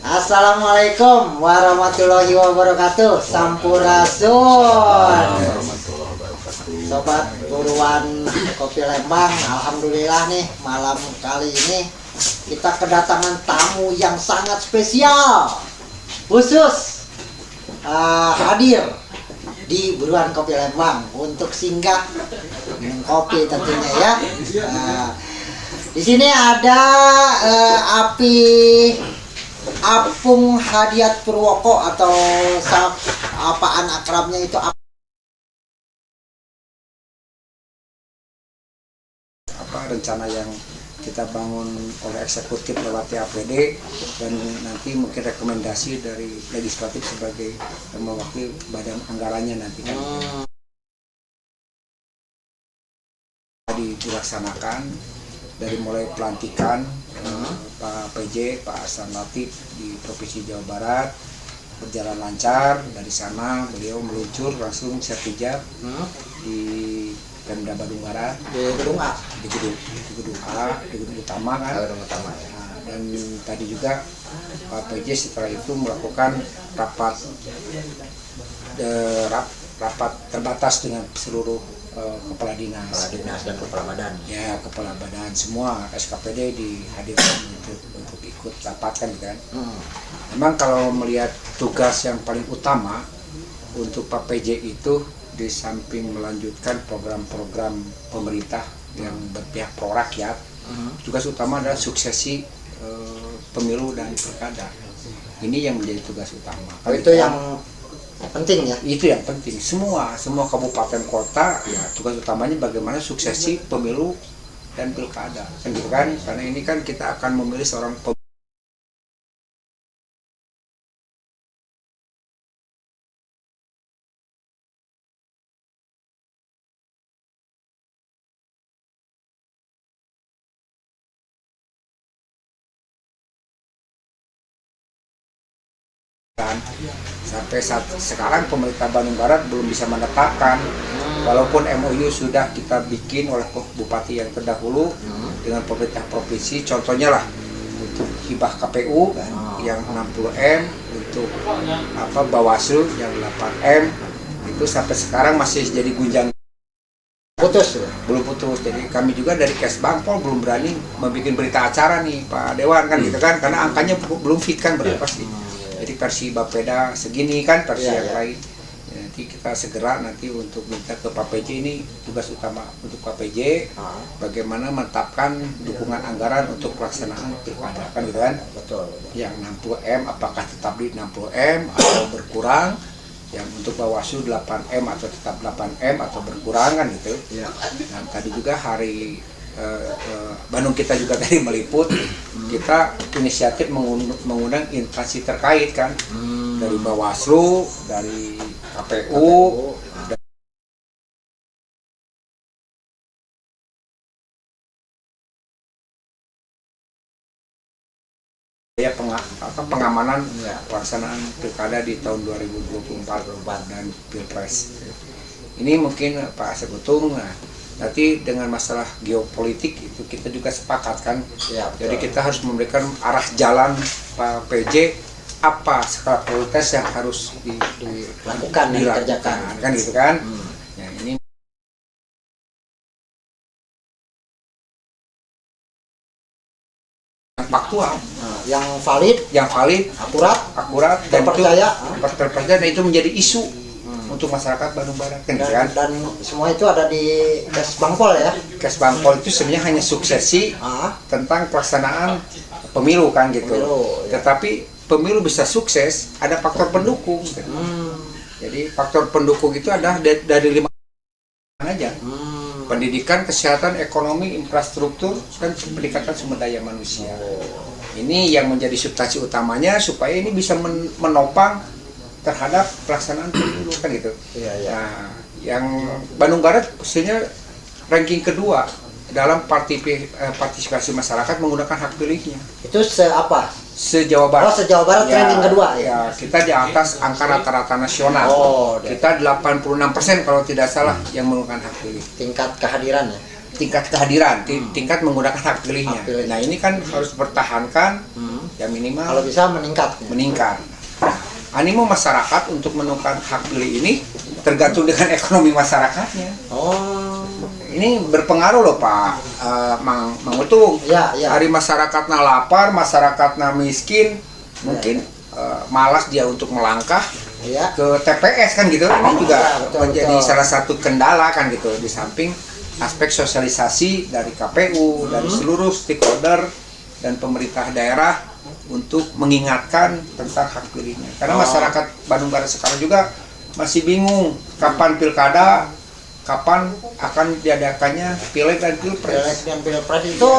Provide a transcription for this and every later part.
Assalamualaikum warahmatullahi wabarakatuh. Sampurasun. Sobat buruan kopi Lembang, alhamdulillah nih malam kali ini kita kedatangan tamu yang sangat spesial, khusus hadir di buruan kopi Lembang untuk singgah minum kopi tentunya ya. Di sini ada Apung Hadiat Purwoko atau apaan akrabnya itu. Apa rencana yang kita bangun oleh eksekutif lewat TAPD dan nanti mungkin rekomendasi dari legislatif sebagai mewakili badan anggarannya nanti kan dilaksanakan dari mulai pelantikan Pak PJ, Pak Hasan Latif di Provinsi Jawa Barat berjalan lancar. Dari sana beliau meluncur langsung sertijab di Pemda Bandung Barat Di gedung A, di gedung A, di gedung utama kan. gedung utama ya. Dan tadi juga Pak PJ setelah itu melakukan rapat terbatas dengan seluruh kepala dinas Dan kepala badan. Ya, kepala badan semua SKPD dihadirkan untuk ikut rapat kan kan. Memang kalau melihat tugas yang paling utama untuk Pak PJ itu di samping melanjutkan program-program pemerintah yang berpihak pro rakyat, tugas utama adalah suksesi pemilu dan pilkada. Ini yang menjadi tugas utama. Itu yang penting ya. Itu yang penting. Semua kabupaten kota ya tugas utamanya bagaimana suksesi pemilu dan pilkada kan gitu kan. Karena ini kan kita akan memilih seorang sampai saat sekarang pemerintah Bandung Barat belum bisa menetapkan, walaupun MOU sudah kita bikin oleh bupati yang terdahulu dengan pemerintah provinsi. Contohnya lah untuk hibah KPU yang 60M, untuk Bawaslu yang 8M, itu sampai sekarang masih jadi gunjang, belum putus. Jadi kami juga dari Kesbangpol belum berani membuat berita acara nih Pak Dewan kan gitu kan, karena angkanya belum fit kan berapa sih. Jadi versi Bapeda segini kan, versi yang lain ya, nanti kita segera nanti untuk minta ke Pak PJ. Ini tugas utama untuk Pak PJ, bagaimana menetapkan dukungan anggaran untuk pelaksanaan pilkada kan gitu kan. Betul. Yang 60M apakah tetap di 60M atau berkurang, yang untuk Bawaslu 8M atau tetap 8M atau berkurang kan gitu ya. Dan tadi juga hari Bandung kita juga tadi meliput, kita inisiatif mengundang instansi terkait kan, dari Bawaslu, dari KPU, ya pengamanan pelaksanaan pilkada di tahun 2024 dan Pilpres. Ini mungkin Pak Sekutung. Nanti dengan masalah geopolitik itu kita juga sepakat kan. Jadi kita harus memberikan arah jalan Pak PJ, apa skala prioritas yang harus dilakukan, dikerjakan kan gitu kan. Ya, ini faktual, yang valid, akurat, dan terpercaya. Dan itu menjadi isu untuk masyarakat Bandung Barat kan, dan semua itu ada di Kesbangpol ya. Kesbangpol itu sebenarnya hanya suksesi tentang pelaksanaan pemilu kan gitu. Tetapi pemilu bisa sukses ada faktor pendukung gitu. Jadi faktor pendukung itu ada dari 5 aja. Pendidikan, kesehatan, ekonomi, infrastruktur, dan peningkatan sumber daya manusia. Ini yang menjadi substansi utamanya supaya ini bisa menopang terhadap pelaksanaan pemilu kan gitu. Nah, yang Bandung Barat khususnya ranking kedua dalam partisipasi masyarakat menggunakan hak pilihnya. Itu Se-Jawa Barat. Se-Jawa Barat ya, ranking kedua ya. Kita di atas angka rata-rata nasional. Kita 86% kalau tidak salah yang menggunakan hak pilih. Tingkat kehadiran ya. tingkat kehadiran, tingkat menggunakan hak pilihnya. Hak pilih. Nah ini kan harus dipertahankan ya minimal Kalau bisa meningkat. meningkat. Nah, animo masyarakat untuk menukar hak pilih ini tergantung dengan ekonomi masyarakatnya. Oh. Ini berpengaruh loh Pak Mang Utung. Ya, ya. Hari masyarakatnya lapar, masyarakatnya miskin, mungkin malas dia untuk melangkah Ya. ke TPS kan gitu. Ini juga Ya, betul, menjadi betul. salah satu kendala kan gitu, di samping aspek sosialisasi dari KPU, dari seluruh stakeholder dan pemerintah daerah untuk mengingatkan tentang hak pilihnya. Karena masyarakat Bandung Barat sekarang juga masih bingung kapan pilkada, kapan akan diadakannya pileg dan Pileg pilpres. dan pilpres itu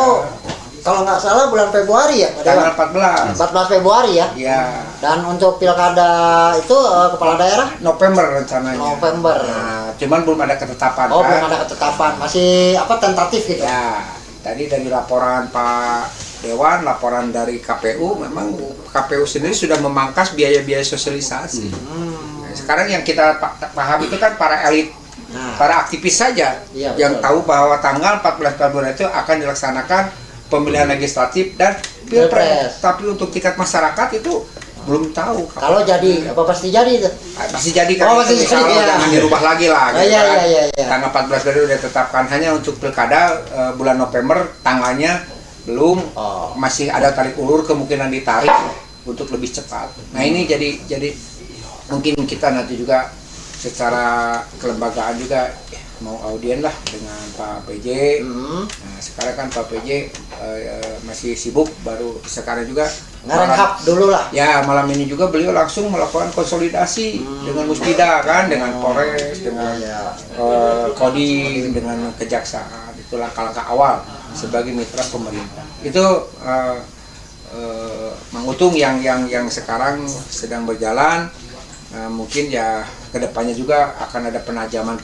kalau nggak salah bulan Februari ya, Pak Tanggal Dewan? 14. 14 Februari ya. Ya, Dan untuk pilkada itu kepala daerah November rencananya. November. Nah, cuman belum ada ketetapan Oh, kan? belum ada ketetapan, masih apa tentatif gitu. Ya, tadi dari laporan Pak Dewan, laporan dari KPU, memang KPU sendiri sudah memangkas biaya-biaya sosialisasi. Nah, sekarang yang kita paham itu kan para elit, Nah, para aktivis saja Iya, yang betul. tahu bahwa tanggal 14 Februari itu akan dilaksanakan pemilihan legislatif dan pilpres. Pilpres. Tapi untuk tingkat masyarakat itu belum tahu. kalau jadi apa pasti jadi itu. Masih jadi kan, Oh, masih insya jadi, Allah ya. jangan dirubah lagi lah. Oh, iya, kan. iya, iya. Tanggal 14 Februari sudah ditetapkan, hanya untuk pilkada bulan November tanggalnya belum. Oh. Masih ada tarik ulur, kemungkinan ditarik untuk lebih cepat. Nah ini jadi mungkin kita nanti juga secara kelembagaan juga mau audien lah dengan Pak PJ. Nah sekarang kan Pak PJ masih sibuk, baru sekarang juga Ngerengkap dulu lah. ya malam ini juga beliau langsung melakukan konsolidasi dengan Muspida kan, dengan Polres, dengan Ya. Kodim, dengan Kejaksaan. Itu langkah-langkah awal sebagai mitra pemerintah. Itu Mang Utung yang sekarang sedang berjalan. Mungkin ya kedepannya juga akan ada penajaman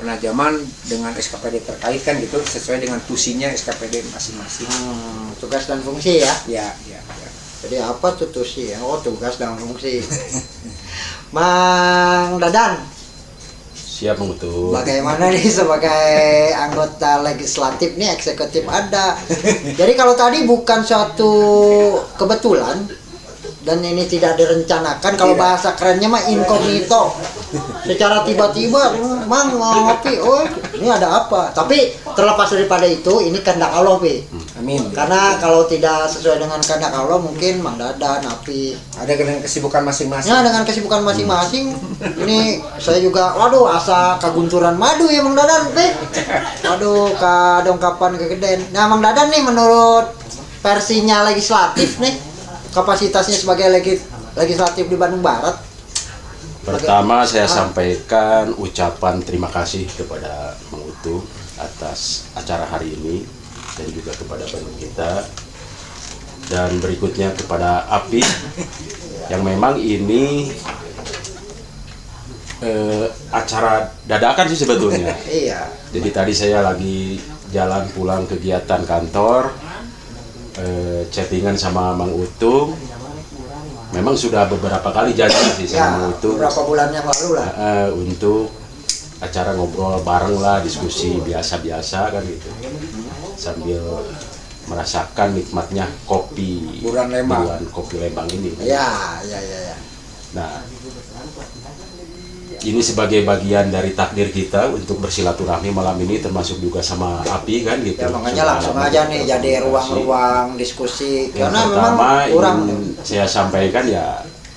dengan SKPD terkait kan gitu, sesuai dengan tusinya SKPD masing-masing. Tugas dan fungsi ya. Ya. Jadi apa tuh tusi? Oh, tugas dan fungsi. Mang Dadan, Siap mengutuk. bagaimana nih sebagai anggota legislatif nih, eksekutif ada. Jadi kalau tadi bukan suatu kebetulan dan ini tidak direncanakan, kalau Tidak. bahasa kerennya mah incognito. Secara tiba-tiba, Mang mau ngopi, oh ini ada apa? Tapi terlepas daripada itu, ini kehendak Allah, Pi. Amin. Karena kalau tidak sesuai dengan kehendak Allah, mungkin Mang Dadan, Api, Ada dengan kesibukan masing-masing. ya dengan kesibukan masing-masing. Ini saya juga, waduh, asa kagunturan madu ya Mang Dadan, Pi. Waduh, kadongkapan kegeden. Nah, Mang Dadan nih menurut versinya legislatif nih, kapasitasnya sebagai legislatif di Bandung Barat. Pertama saya sampaikan ucapan terima kasih kepada Mang Utung atas acara hari ini dan juga kepada Bandung kita. Dan berikutnya kepada Api yang memang ini acara dadakan sih sebetulnya. Iya. Jadi tadi saya lagi jalan pulang kegiatan kantor, chattingan sama Mang Utung. Memang sudah beberapa kali janji sih Ya, sama Mang Utung beberapa bulan yang lalu lah. untuk acara ngobrol bareng lah, diskusi biasa-biasa kan gitu, sambil merasakan nikmatnya kopi Buruan Lembang. kopi Lembang ini. Ya. Nah, ini sebagai bagian dari takdir kita untuk bersilaturahmi malam ini, termasuk juga sama Api kan gitu. Ya makanya Sudah langsung lama aja kita nih jadi berkomunikasi. ruang-ruang diskusi. Yang Karena memang pertama kurang. ingin saya sampaikan ya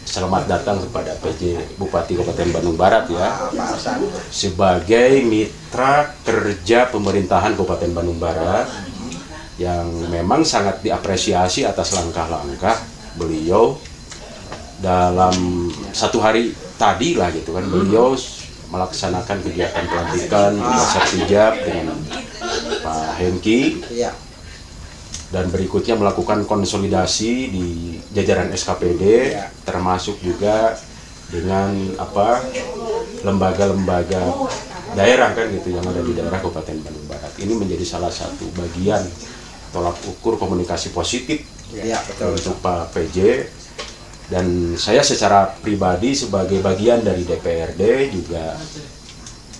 selamat datang kepada PJ Bupati Kabupaten Bandung Barat ya, Pak Arsan. sebagai mitra kerja pemerintahan Kabupaten Bandung Barat yang memang sangat diapresiasi atas langkah-langkah beliau dalam satu hari tadi lah gitu kan. Beliau melaksanakan kegiatan pelantikan Pasar Tijab dengan Pak Hengki, Iya. dan berikutnya melakukan konsolidasi di jajaran SKPD, termasuk juga dengan lembaga-lembaga daerah kan gitu yang ada di daerah Kabupaten Bandung Barat. Ini menjadi salah satu bagian tolak ukur komunikasi positif Iya, betul. untuk Pak PJ. Dan saya secara pribadi sebagai bagian dari DPRD juga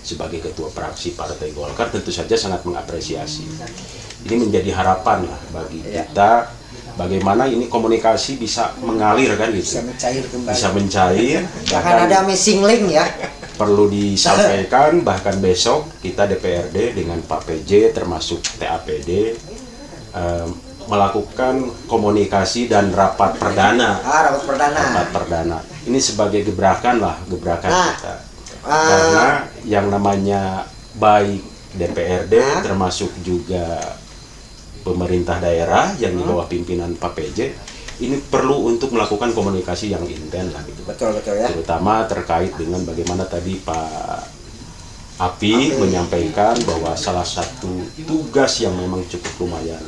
sebagai ketua fraksi Partai Golkar tentu saja sangat mengapresiasi. Ini menjadi harapan lah bagi kita, bagaimana ini komunikasi bisa mengalir kan gitu, Bisa mencair kembali. bisa mencair. Jangan ada missing link ya. Perlu disampaikan bahkan besok kita DPRD dengan Pak PJ termasuk TAPD melakukan komunikasi dan rapat perdana. Rapat perdana. Rapat perdana. Ini sebagai gebrakan Nah, kita. Karena yang namanya baik DPRD termasuk juga pemerintah daerah yang di bawah pimpinan Pak PJ ini perlu untuk melakukan komunikasi yang intens lah gitu. betul ya. Terutama terkait dengan bagaimana tadi Pak Api menyampaikan bahwa salah satu tugas yang memang cukup lumayan.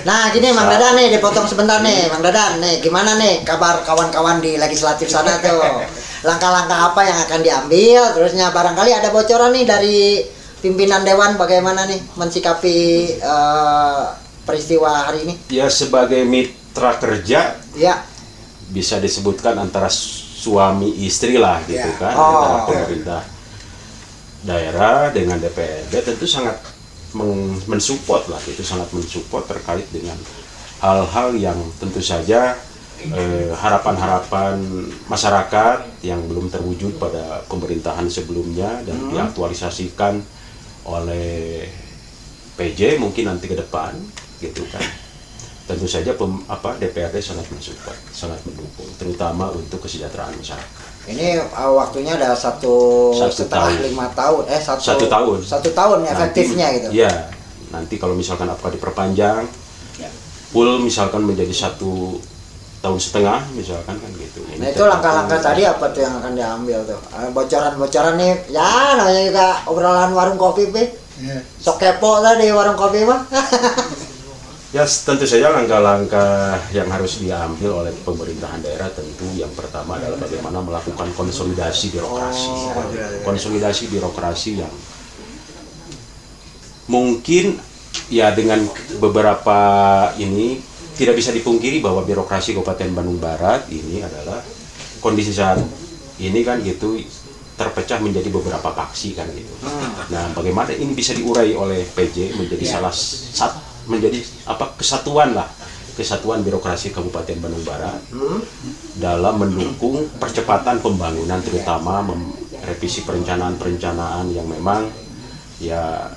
Nah gini Mang Dadan nih, dipotong sebentar nih Mang Dadan nih, gimana nih kabar kawan-kawan di legislatif sana tuh, langkah-langkah apa yang akan diambil, terusnya barangkali ada bocoran nih dari pimpinan Dewan bagaimana nih mensikapi peristiwa hari ini. Ya sebagai mitra kerja Ya. bisa disebutkan antara suami istri lah gitu kan, antara pemerintah daerah dengan DPRD tentu sangat mensupport lah, itu sangat mensupport terkait dengan hal-hal yang tentu saja harapan-harapan masyarakat yang belum terwujud pada pemerintahan sebelumnya dan diaktualisasikan oleh PJ mungkin nanti ke depan gitu kan. Tentu saja DPRD sangat mensupport, sangat mendukung, terutama untuk kesejahteraan masyarakat. Ini waktunya ada satu setelah tahun. 5 tahun, Satu tahun. 1 tahun efektifnya Nanti, gitu. Ya, nanti kalau misalkan apakah diperpanjang, full misalkan menjadi 1,5 tahun misalkan kan gitu. Nah itu langkah-langkah tadi apa tuh yang akan diambil tuh? Bocoran-bocoran nih, ya namanya juga obrolan warung kopi be. Sok kepo tadi warung kopi mah. Ya tentu saja langkah-langkah yang harus diambil oleh pemerintahan daerah tentu yang pertama adalah bagaimana melakukan konsolidasi birokrasi. Konsolidasi birokrasi yang mungkin ya dengan beberapa ini tidak bisa dipungkiri bahwa birokrasi Kabupaten Bandung Barat ini adalah kondisi saat ini kan gitu terpecah menjadi beberapa faksi kan gitu. Nah, bagaimana ini bisa diurai oleh PJ menjadi kesatuan birokrasi Kabupaten Bandung Barat dalam mendukung percepatan pembangunan terutama revisi perencanaan yang memang ya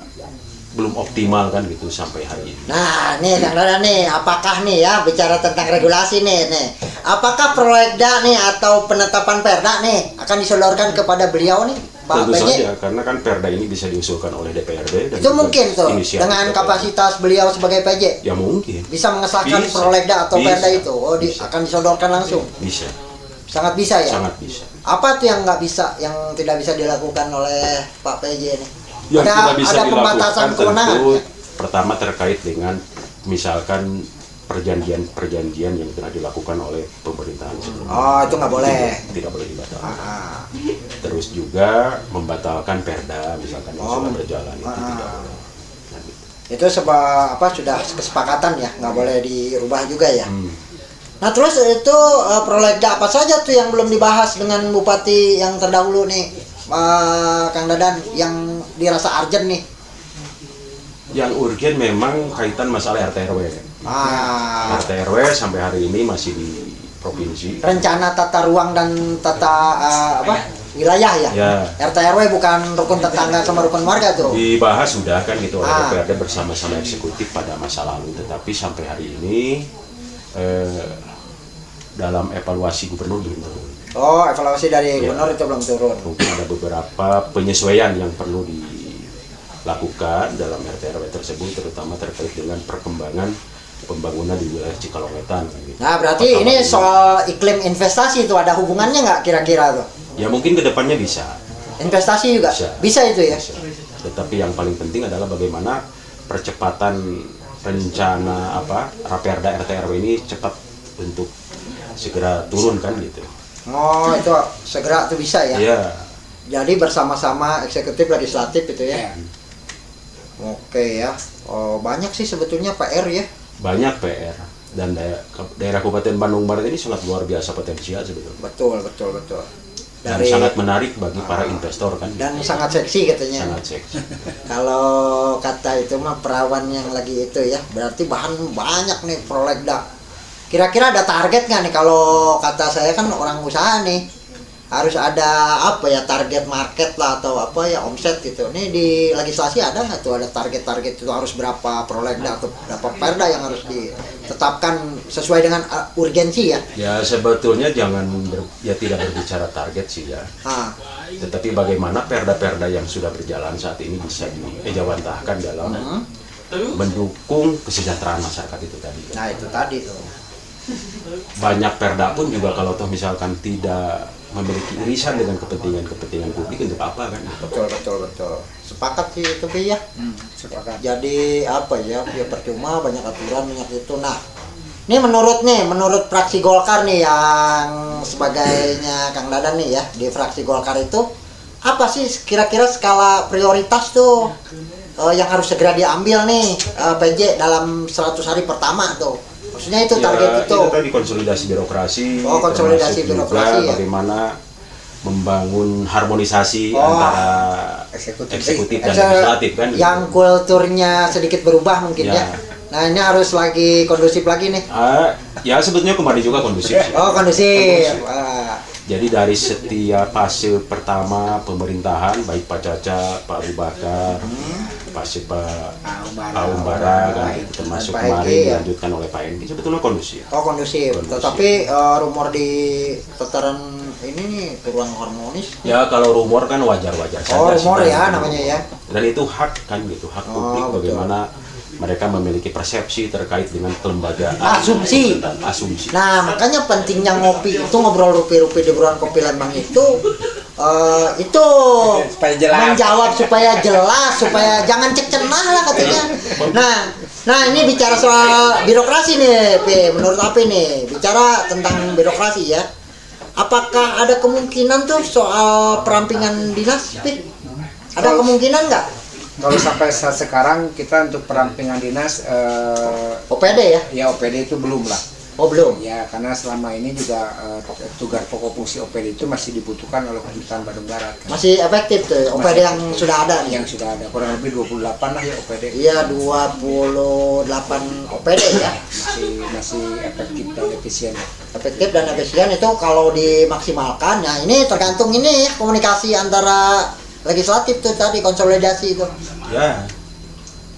belum optimal kan gitu sampai hari ini. Nah, nih Kang Dadan nih, apakah nih ya bicara tentang regulasi nih, apakah prolegda nih atau penetapan perda nih akan disodorkan kepada beliau nih, Pak Tentu PJ? saja, karena kan perda ini bisa diusulkan oleh DPRD dan Itu juga mungkin tuh inisiatif dengan DPRD. kapasitas beliau sebagai PJ Ya mungkin. bisa mengesahkan Bisa. prolegda atau Bisa. perda itu, Bisa. akan disodorkan langsung. Bisa, Sangat bisa ya. sangat bisa. Apa tuh yang nggak bisa, yang tidak bisa dilakukan oleh Pak PJ nih? Yang tidak bisa ada dilakukan pembatasan kewenangan. tentu pertama terkait dengan misalkan perjanjian yang telah dilakukan oleh pemerintahan sebelumnya. Oh, itu nggak boleh. Tidak boleh dibatalkan. Ah, Terus juga membatalkan perda misalkan yang sudah berjalan itu tidak boleh. Nah, gitu. itu sudah kesepakatan ya, nggak boleh dirubah juga ya. Nah terus itu prolegda apa saja tuh yang belum dibahas dengan Bupati yang terdahulu nih, Kang Dadan, yang dirasa urgent nih? Yang urgen memang kaitan masalah RT/RW. RT/RW sampai hari ini masih di provinsi. Rencana tata ruang dan tata wilayah ya? Ya. RT/RW bukan rukun tetangga sama rukun warga tuh. Dibahas sudah kan gitu oleh DPRD bersama-sama eksekutif pada masa lalu, tetapi sampai hari ini dalam evaluasi gubernur belum turun. Oh, evaluasi dari gubernur itu belum turun. Mungkin ada beberapa penyesuaian yang perlu dilakukan dalam RT/RW tersebut, terutama terkait dengan perkembangan pembangunan di wilayah Cikalongwetan. Gitu. Nah, berarti ini soal iklim investasi itu ada hubungannya nggak kira-kira tuh? Ya mungkin kedepannya bisa. Investasi juga bisa itu ya. Bisa. Tetapi yang paling penting adalah bagaimana percepatan rencana Raperda RT/RW ini cepat untuk segera turun kan gitu. Oh, itu segera tuh bisa ya. Iya. Jadi bersama-sama eksekutif legislatif itu ya. Oke ya. Oh, banyak sih sebetulnya PR ya. Banyak PR dan daerah Kabupaten Bandung Barat ini sangat luar biasa potensial sebetulnya. Betul. dan sangat menarik bagi para investor kan. Dan sangat seksi katanya. Sangat seksi. Kalau kata itu mah perawan yang lagi itu ya, berarti bahan banyak nih prolegda. Kira-kira ada target nggak nih? Kalau kata saya kan orang usaha nih, harus ada apa ya, target market lah atau apa ya, omset gitu. Nih di legislasi ada nggak tuh, ada target-target itu harus berapa prolegda atau berapa perda yang harus ditetapkan sesuai dengan urgensi ya? Ya sebetulnya tidak berbicara target sih ya. Tetapi bagaimana perda-perda yang sudah berjalan saat ini bisa diejawantahkan dalam mendukung kesejahteraan masyarakat itu tadi. Nah itu tadi tuh. Banyak perda pun juga kalau toh misalkan tidak memiliki irisan dengan kepentingan publik, untuk apa kan? Betul. Sepakat sih itu Bi ya. Sepakat. Jadi apa ya percuma banyak aturan banyak itu. Nah, ini menurut fraksi Golkar nih yang sebagainya Kang Dadan nih ya, di fraksi Golkar itu apa sih kira-kira skala prioritas tuh yang harus segera diambil nih PJ dalam 100 hari pertama tuh? Maksudnya itu target itu tadi konsolidasi birokrasi. Konsolidasi birokrasi ya. Bagaimana membangun harmonisasi antara eksekutif dan legislatif kan. Yang kulturnya sedikit berubah mungkin ya. Nah ini harus lagi kondusif lagi nih. Ya sebetulnya kemarin juga kondusif. Kondusif. Jadi dari setiap fase pertama pemerintahan, baik Pak Caca, Pak Abu Bakar, fase Pak Aumbara kan, termasuk kemarin dilanjutkan oleh Pak Endi, sebetulnya kondusif. Kondusif. Tetapi rumor di tataran ini nih kurang harmonis. Ya kalau rumor kan wajar-wajar saja. Rumor ya namanya ya. Dan itu hak kan gitu, hak publik bagaimana mereka memiliki persepsi terkait dengan kelembagaan. Asumsi. Nah makanya pentingnya ngopi itu, ngobrol rupi-rupi di Buruan Kopi Lembang itu supaya jelas. Menjawab supaya jelas, supaya jangan cek cenah lah katanya. Nah ini bicara soal birokrasi nih, menurut apa nih? Bicara tentang birokrasi ya. Apakah ada kemungkinan tuh soal perampingan dinas, Pi? Ada kemungkinan nggak? Kalau sampai saat sekarang kita untuk perampingan dinas OPD ya? Ya OPD itu belum lah. Oh belum? Ya karena selama ini juga tugas pokok fungsi OPD itu masih dibutuhkan oleh Pemerintahan Bandung Barat kan? Masih efektif tuh OPD yang sudah ada nih? Yang sudah ada, kurang lebih 28 lah ya OPD. Iya 28 OPD ya? Masih efektif dan efisien. Efektif dan efisien itu kalau dimaksimalkan. Nah ini tergantung ini komunikasi antara legislatif tuh tadi, konsolidasi itu. Ya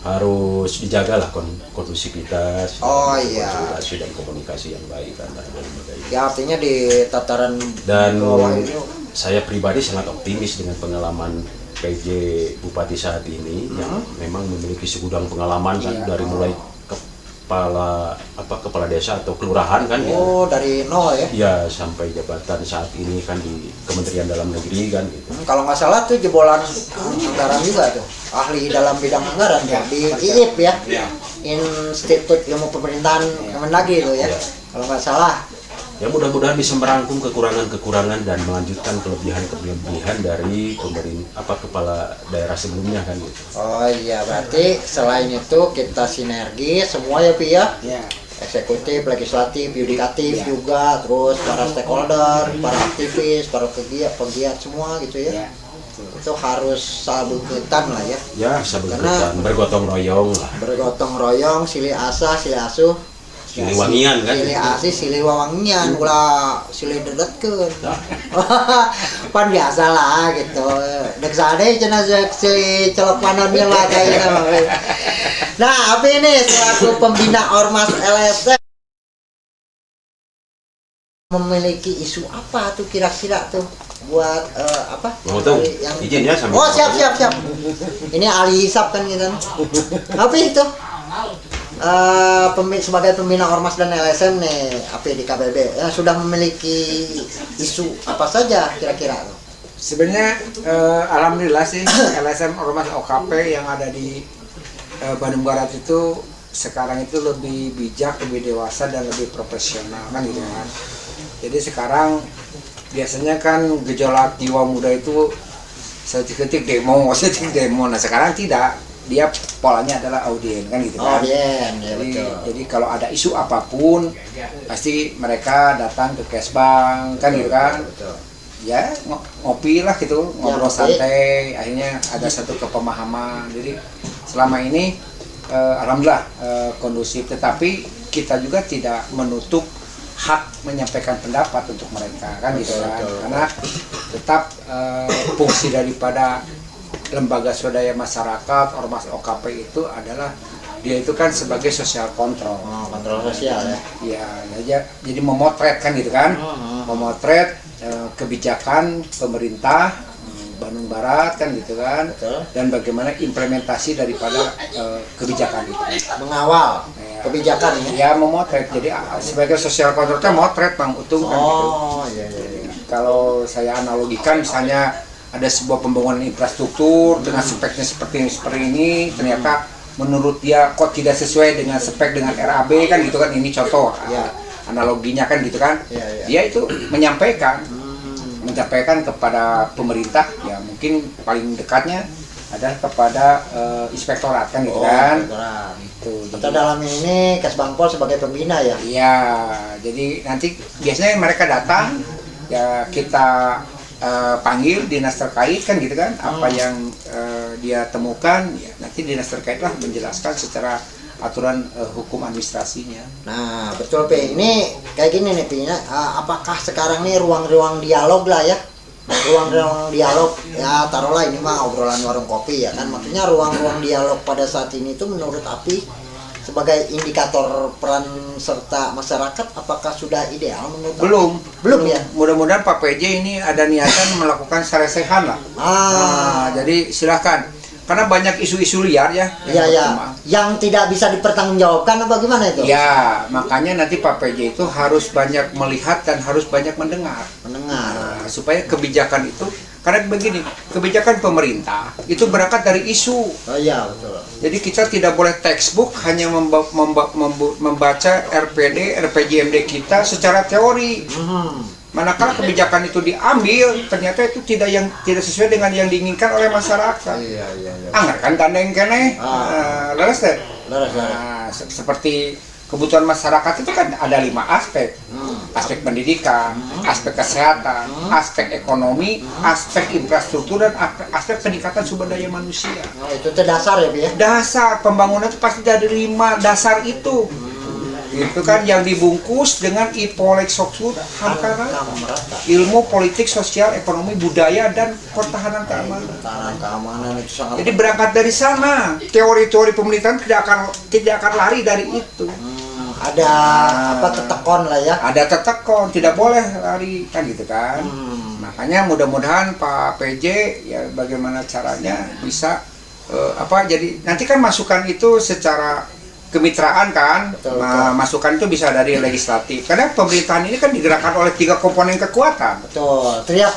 harus dijagalah kondusivitas, konsolidasi dan komunikasi yang baik antara lembaga itu. Ya artinya di tataran dan bawah itu. Saya pribadi sangat optimis dengan pengalaman PJ Bupati saat ini yang memang memiliki segudang pengalaman kan, dari mulai kepala desa atau kelurahan kan dari nol ya? Ya sampai jabatan saat ini kan di Kementerian Dalam Negeri kan gitu. Kalau nggak salah tuh jebolan anggaran juga tuh, ahli dalam bidang anggaran ya, di IIP ya, Institut Ilmu Pemerintahan Kemendagri itu ya, kalau nggak salah. Ya mudah-mudahan bisa merangkum kekurangan-kekurangan dan melanjutkan kelebihan-kelebihan dari kepala daerah sebelumnya kan gitu. Oh iya, berarti selain itu kita sinergi semua ya Pi ya? Eksekutif, legislatif, yudikatif juga, terus para stakeholder, para aktivis, para pegiat semua gitu ya. Itu harus sabutan lah ya. Ya sabutan, bergotong royong lah. Bergotong royong, silih asah, silih asuh. Silih wangian kan? Silih asih, silih wangian, ulah silih dedetkeun. Pan biasa lah gitu. Dek sade cenah silih celok panonnya lah kayaknya. Nah, apa ini selaku pembina Ormas LSM memiliki isu apa tuh kira-kira tuh buat yang izin ya sama. Siap. Ini ahli hisap kan gitu. Apa itu? Sebagai pembina Ormas dan LSM nih, di KBB ya, sudah memiliki isu apa saja kira-kira? Sebenarnya alhamdulillah sih LSM Ormas OKP yang ada di Bandung Barat itu sekarang itu lebih bijak, lebih dewasa dan lebih profesional kan gitu kan. Jadi sekarang biasanya kan gejolak jiwa muda itu setik demo. Nah sekarang tidak. Dia polanya adalah audien kan gitu kan. Audien, ya betul. Jadi kalau ada isu apapun pasti mereka datang ke Kesbang kan gitu kan. Betul. ya ngopi lah gitu, ngobrol ngopi. santai, akhirnya ada satu kepemahaman. Jadi selama ini alhamdulillah kondusif, tetapi kita juga tidak menutup hak menyampaikan pendapat untuk mereka kan gitu kan, karena tetap fungsi daripada lembaga swadaya masyarakat ormas OKP itu adalah dia itu kan sebagai sosial kontrol. Kontrol sosial ya. Ya, jadi memotret kan gitu kan, memotret kebijakan pemerintah Bandung Barat kan gitu kan. Betul. Dan bagaimana implementasi daripada kebijakan itu. Mengawal kebijakan ya. Ya memotret, jadi sebagai sosial kontrolnya motret Bang Utung kan gitu. Iya. Kalau saya analogikan misalnya ada sebuah pembangunan infrastruktur dengan speknya seperti ini, ternyata menurut dia kok tidak sesuai dengan spek dengan RAB kan gitu kan, ini contoh Ya. analoginya kan gitu kan. Ya. Dia itu menyampaikan kepada pemerintah, ya mungkin paling dekatnya adalah kepada inspektorat kan gitu kan. Itu. Kita dalam ini Kesbangpol sebagai pembina ya. Iya, jadi nanti biasanya mereka datang, ya kita panggil dinas terkait kan gitu kan, apa yang dia temukan, ya nanti dinas terkait lah menjelaskan secara aturan hukum administrasinya. Nah betul Pi, ini kayak gini nih Pi, apakah sekarang nih ruang-ruang dialog lah ya, ruang-ruang dialog ya, taruhlah ini mah obrolan warung kopi ya kan, maksudnya ruang-ruang dialog pada saat ini tuh menurut Api sebagai indikator peran serta masyarakat apakah sudah ideal menurut Belum ya? Mudah-mudahan Pak PJ ini ada niatan melakukan salesehan lah. Nah, jadi silakan. Karena banyak isu-isu liar ya. Yang tidak bisa dipertanggungjawabkan apa gimana itu? Ya, makanya nanti Pak PJ itu harus banyak melihat dan harus banyak mendengar. Nah, supaya kebijakan itu, karena begini, kebijakan pemerintah itu berangkat dari isu. Oh iya, betul. Jadi kita tidak boleh textbook hanya membaca RPD, RPJMD kita secara teori. Manakala kebijakan itu diambil, ternyata itu tidak sesuai dengan yang diinginkan oleh masyarakat. Iya. Anggar kan tandeng kene, leres deh. Seperti kebutuhan masyarakat itu kan ada 5 aspek. Aspek pendidikan, aspek kesehatan, aspek ekonomi, aspek infrastruktur, dan aspek peningkatan sumber daya manusia. Itu dasar ya Pi ya? Dasar pembangunan itu pasti dari 5 dasar itu. Itu kan yang dibungkus dengan IPOLEK Soksud Hankara, ilmu politik, sosial, ekonomi, budaya, dan pertahanan keamanan. Keamanan itu sangat. Jadi berangkat dari sana, teori-teori pemerintahan tidak akan lari dari itu. Ada tetekon lah ya. Ada tetekon, tidak boleh lari kan gitu kan. Makanya mudah-mudahan Pak PJ ya bagaimana caranya bisa jadi nanti kan masukan itu secara kemitraan kan. Betul. Masukan itu bisa dari legislatif, karena pemerintahan ini kan digerakkan oleh 3 komponen kekuatan. Betul. Trias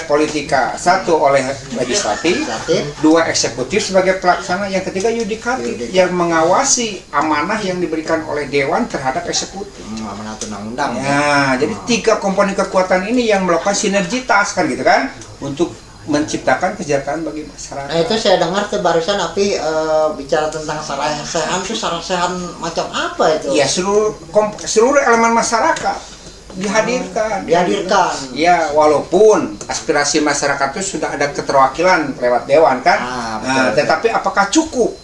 politika, 1 oleh legislatif, 2 eksekutif sebagai pelaksana, yang ketiga yudikatif yang mengawasi amanah yang diberikan oleh dewan terhadap eksekutif. Amanah undang-undang. Ya, jadi 3 komponen kekuatan ini yang melakukan sinergitas kan gitu kan, untuk menciptakan kesejahteraan bagi masyarakat. Nah itu saya dengar tuh barusan Api bicara tentang sarasehan tuh, sarasehan macam apa itu? Ya seluruh elemen masyarakat dihadirkan. Ya walaupun aspirasi masyarakat itu sudah ada keterwakilan lewat dewan kan. Betul. Tetapi apakah cukup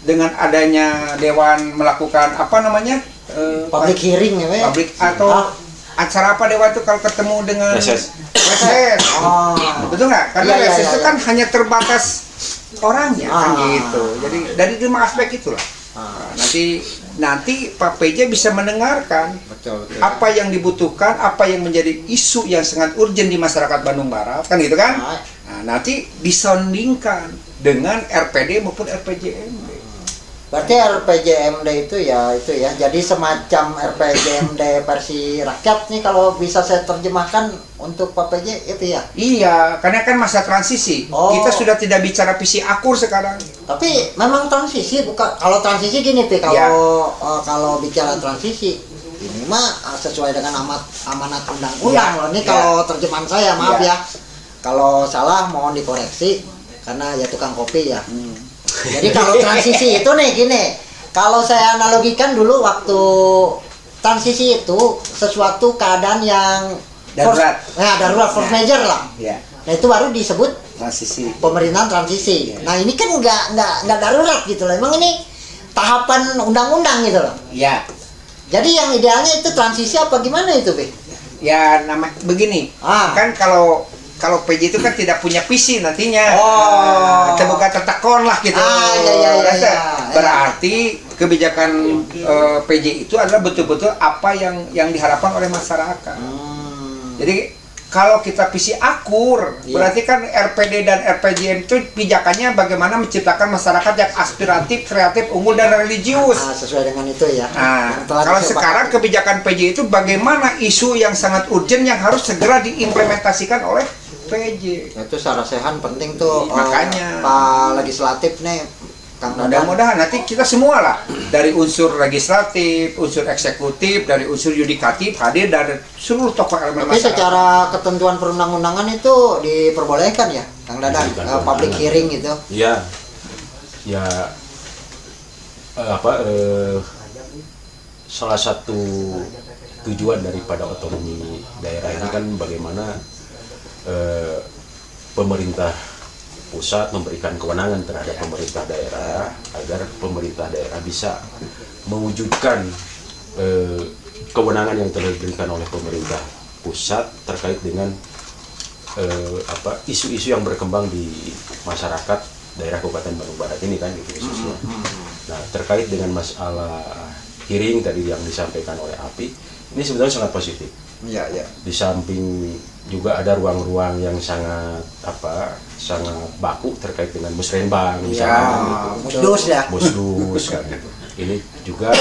dengan adanya dewan melakukan public hearing ya? Public atau acara apa dewan itu kalau ketemu dengan reses? Betul nggak? Karena reses itu kan hanya terbatas orangnya kan gitu. Jadi dari 5 aspek itulah. Nanti Pak PJ bisa mendengarkan apa yang dibutuhkan, apa yang menjadi isu yang sangat urgent di masyarakat Bandung Barat kan gitu kan. Nanti disandingkan dengan RPD maupun RPJMD. Berarti RPJMD itu ya jadi semacam RPJMD versi rakyat nih kalau bisa saya terjemahkan untuk Pak PJ itu ya? Iya, karena kan masa transisi. Kita sudah tidak bicara visi akur sekarang. Tapi memang transisi bukan, kalau transisi gini Pi, kalau bicara transisi ini mah sesuai dengan amanat undang-undang loh. Ini kalau terjemahan saya maaf ya. Kalau salah mohon dikoreksi karena ya tukang kopi ya. Jadi kalau transisi itu nih gini, kalau saya analogikan dulu waktu transisi itu sesuatu keadaan yang Darurat. Darurat force Ya. major lah. Ya, Nah itu baru disebut transisi. pemerintahan transisi. Ya. Nah ini kan nggak darurat gitu loh. Emang ini tahapan undang-undang gitu loh. Ya, Jadi yang idealnya itu transisi apa gimana itu, Be? ya nama begini. Kan kalau PJ itu kan tidak punya visi nantinya. Terbuka tertakon lah gitu. Iya. Berarti kebijakan PJ itu adalah betul-betul apa yang diharapkan oleh masyarakat. Jadi kalau kita visi akur, Iya. berarti kan RPD dan RPJM itu pijakannya bagaimana menciptakan masyarakat yang aspiratif, kreatif, unggul, dan religius. Sesuai dengan itu ya. Nah, Yang telah kalau disepakati. sekarang kebijakan PJ itu bagaimana isu yang sangat urgent yang harus segera diimplementasikan oleh PJ. itu sarasehan penting tuh. Makanya. Pak legislatif nih, Kang Dadan. Mudah-mudahan nanti kita semua lah, dari unsur legislatif, unsur eksekutif, dari unsur yudikatif hadir dari seluruh tokoh elemen Tapi masyarakat. secara ketentuan perundang-undangan itu diperbolehkan ya, Kang Dadan, public hearing gitu. Iya. Ya salah satu tujuan daripada otonomi daerah ini kan bagaimana pemerintah pusat memberikan kewenangan terhadap pemerintah daerah agar pemerintah daerah bisa mewujudkan kewenangan yang telah diberikan oleh pemerintah pusat terkait dengan isu-isu yang berkembang di masyarakat daerah Kabupaten Bandung Barat ini kan gitu khususnya. Nah, terkait dengan masalah hearing tadi yang disampaikan oleh API, ini sebenarnya sangat positif. Iya. Di samping juga ada ruang-ruang yang sangat baku terkait dengan musrenbang misalnya Musdus ya. musdus kan gitu. Ini juga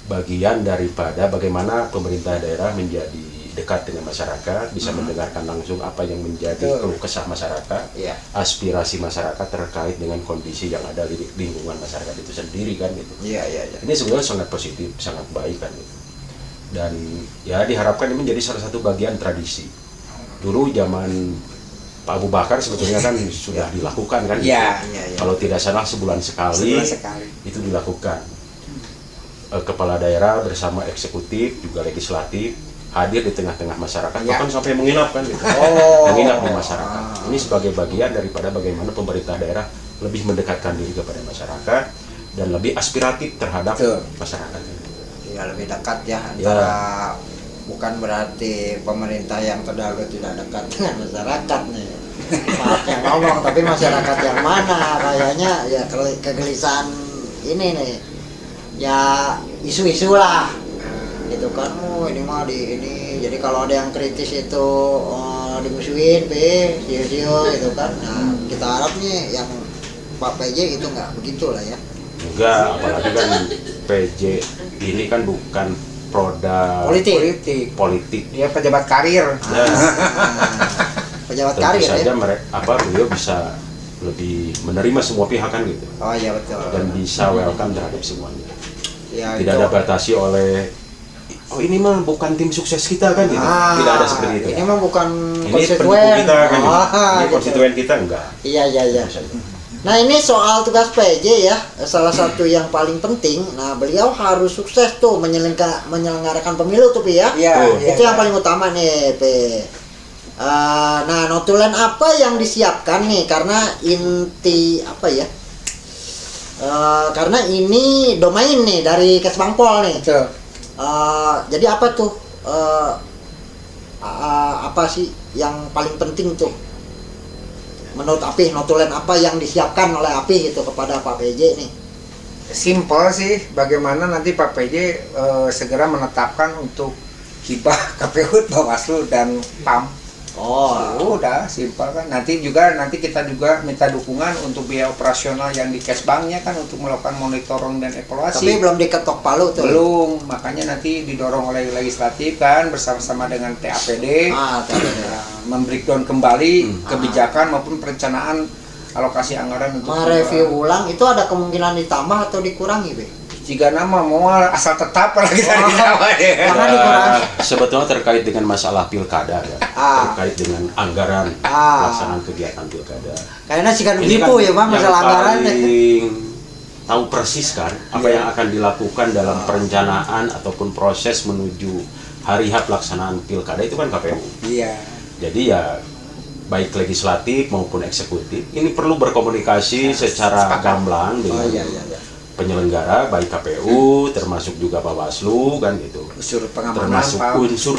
bagian daripada bagaimana pemerintah daerah menjadi dekat dengan masyarakat, bisa mendengarkan langsung apa yang menjadi keluh kesah masyarakat, Iya. aspirasi masyarakat terkait dengan kondisi yang ada di lingkungan masyarakat itu sendiri kan gitu. Iya. Ini sebenarnya sangat positif, sangat baik kan gitu. Dan ya diharapkan ini menjadi salah satu bagian tradisi. Dulu zaman Pak Abu Bakar sebetulnya kan sudah dilakukan kan gitu. Iya. Kalau tidak salah sebulan sekali itu dilakukan. Kepala daerah bersama eksekutif juga legislatif hadir di tengah-tengah masyarakat, bahkan sampai menginap kan gitu. Menginap di masyarakat. Ini sebagai bagian daripada bagaimana pemerintah daerah lebih mendekatkan diri kepada masyarakat dan lebih aspiratif terhadap masyarakat. Ya lebih dekat ya antara bukan berarti pemerintah yang terdahulu tidak dekat dengan masyarakat nih. Maaf yang ngomong, tapi masyarakat yang mana kayaknya ya kegelisahan ini nih. Ya isu-isu lah. Gitu kan, ini mah di ini. Jadi kalau ada yang kritis itu dimusuhin, sio-sio gitu kan. Nah, kita harap nih yang Pak PJ itu nggak begitu lah ya. Enggak, apalagi kan PJ ini kan bukan produk politik. Dia pejabat karir. Ya, Pejabat tentu karir saja ya. beliau bisa lebih menerima semua pihak kan gitu Oh iya betul. dan bisa welcome terhadap semuanya. Ya, Tidak itu. ada batasi oleh ini mah bukan tim sukses kita kan gitu. Tidak ada seperti itu. Ini mah bukan Ini konstituen. pendukung kita kan gitu. Ini Gitu. konstituen kita enggak. Iya. Tentu saja. Nah ini soal tugas PJ ya, salah satu yang paling penting. Nah beliau harus sukses tuh menyelenggarakan pemilu tuh Pi ya. Itu yang paling utama nih Pi. Nah notulen apa yang disiapkan nih karena inti apa ya? Karena ini domain nih dari Kesbangpol nih. Jadi apa tuh? Apa sih yang paling penting tuh? Menurut API, notulen apa yang disiapkan oleh API gitu kepada Pak PJ nih? Simpel sih, bagaimana nanti Pak PJ segera menetapkan untuk hibah KPU, Bawaslu dan PAM. Udah simpel kan. Nanti kita juga minta dukungan untuk biaya operasional yang di Kesbangnya kan untuk melakukan monitoring dan evaluasi. Tapi belum diketok palu tuh. Belum, makanya nanti didorong oleh legislatif kan bersama-sama dengan TAPD membreakdown kembali kebijakan maupun perencanaan alokasi anggaran untuk mereview ulang. Itu ada kemungkinan ditambah atau dikurangi, Be? jika nama mau asal tetap lagi dari Jawa ya. Jangan dikurangi. Sebetulnya terkait dengan masalah pilkada ya, terkait dengan anggaran pelaksanaan kegiatan pilkada. Kayaknya sih kan Ini begitu ya Bang, masalah anggaran. Paling tahu persis kan apa yang akan dilakukan dalam perencanaan ataupun proses menuju hari H pelaksanaan pilkada itu kan KPU. Iya. Jadi ya baik legislatif maupun eksekutif ini perlu berkomunikasi secara gamblang dengan penyelenggara baik KPU termasuk juga Bawaslu kan gitu. Unsur pengamanan, termasuk unsur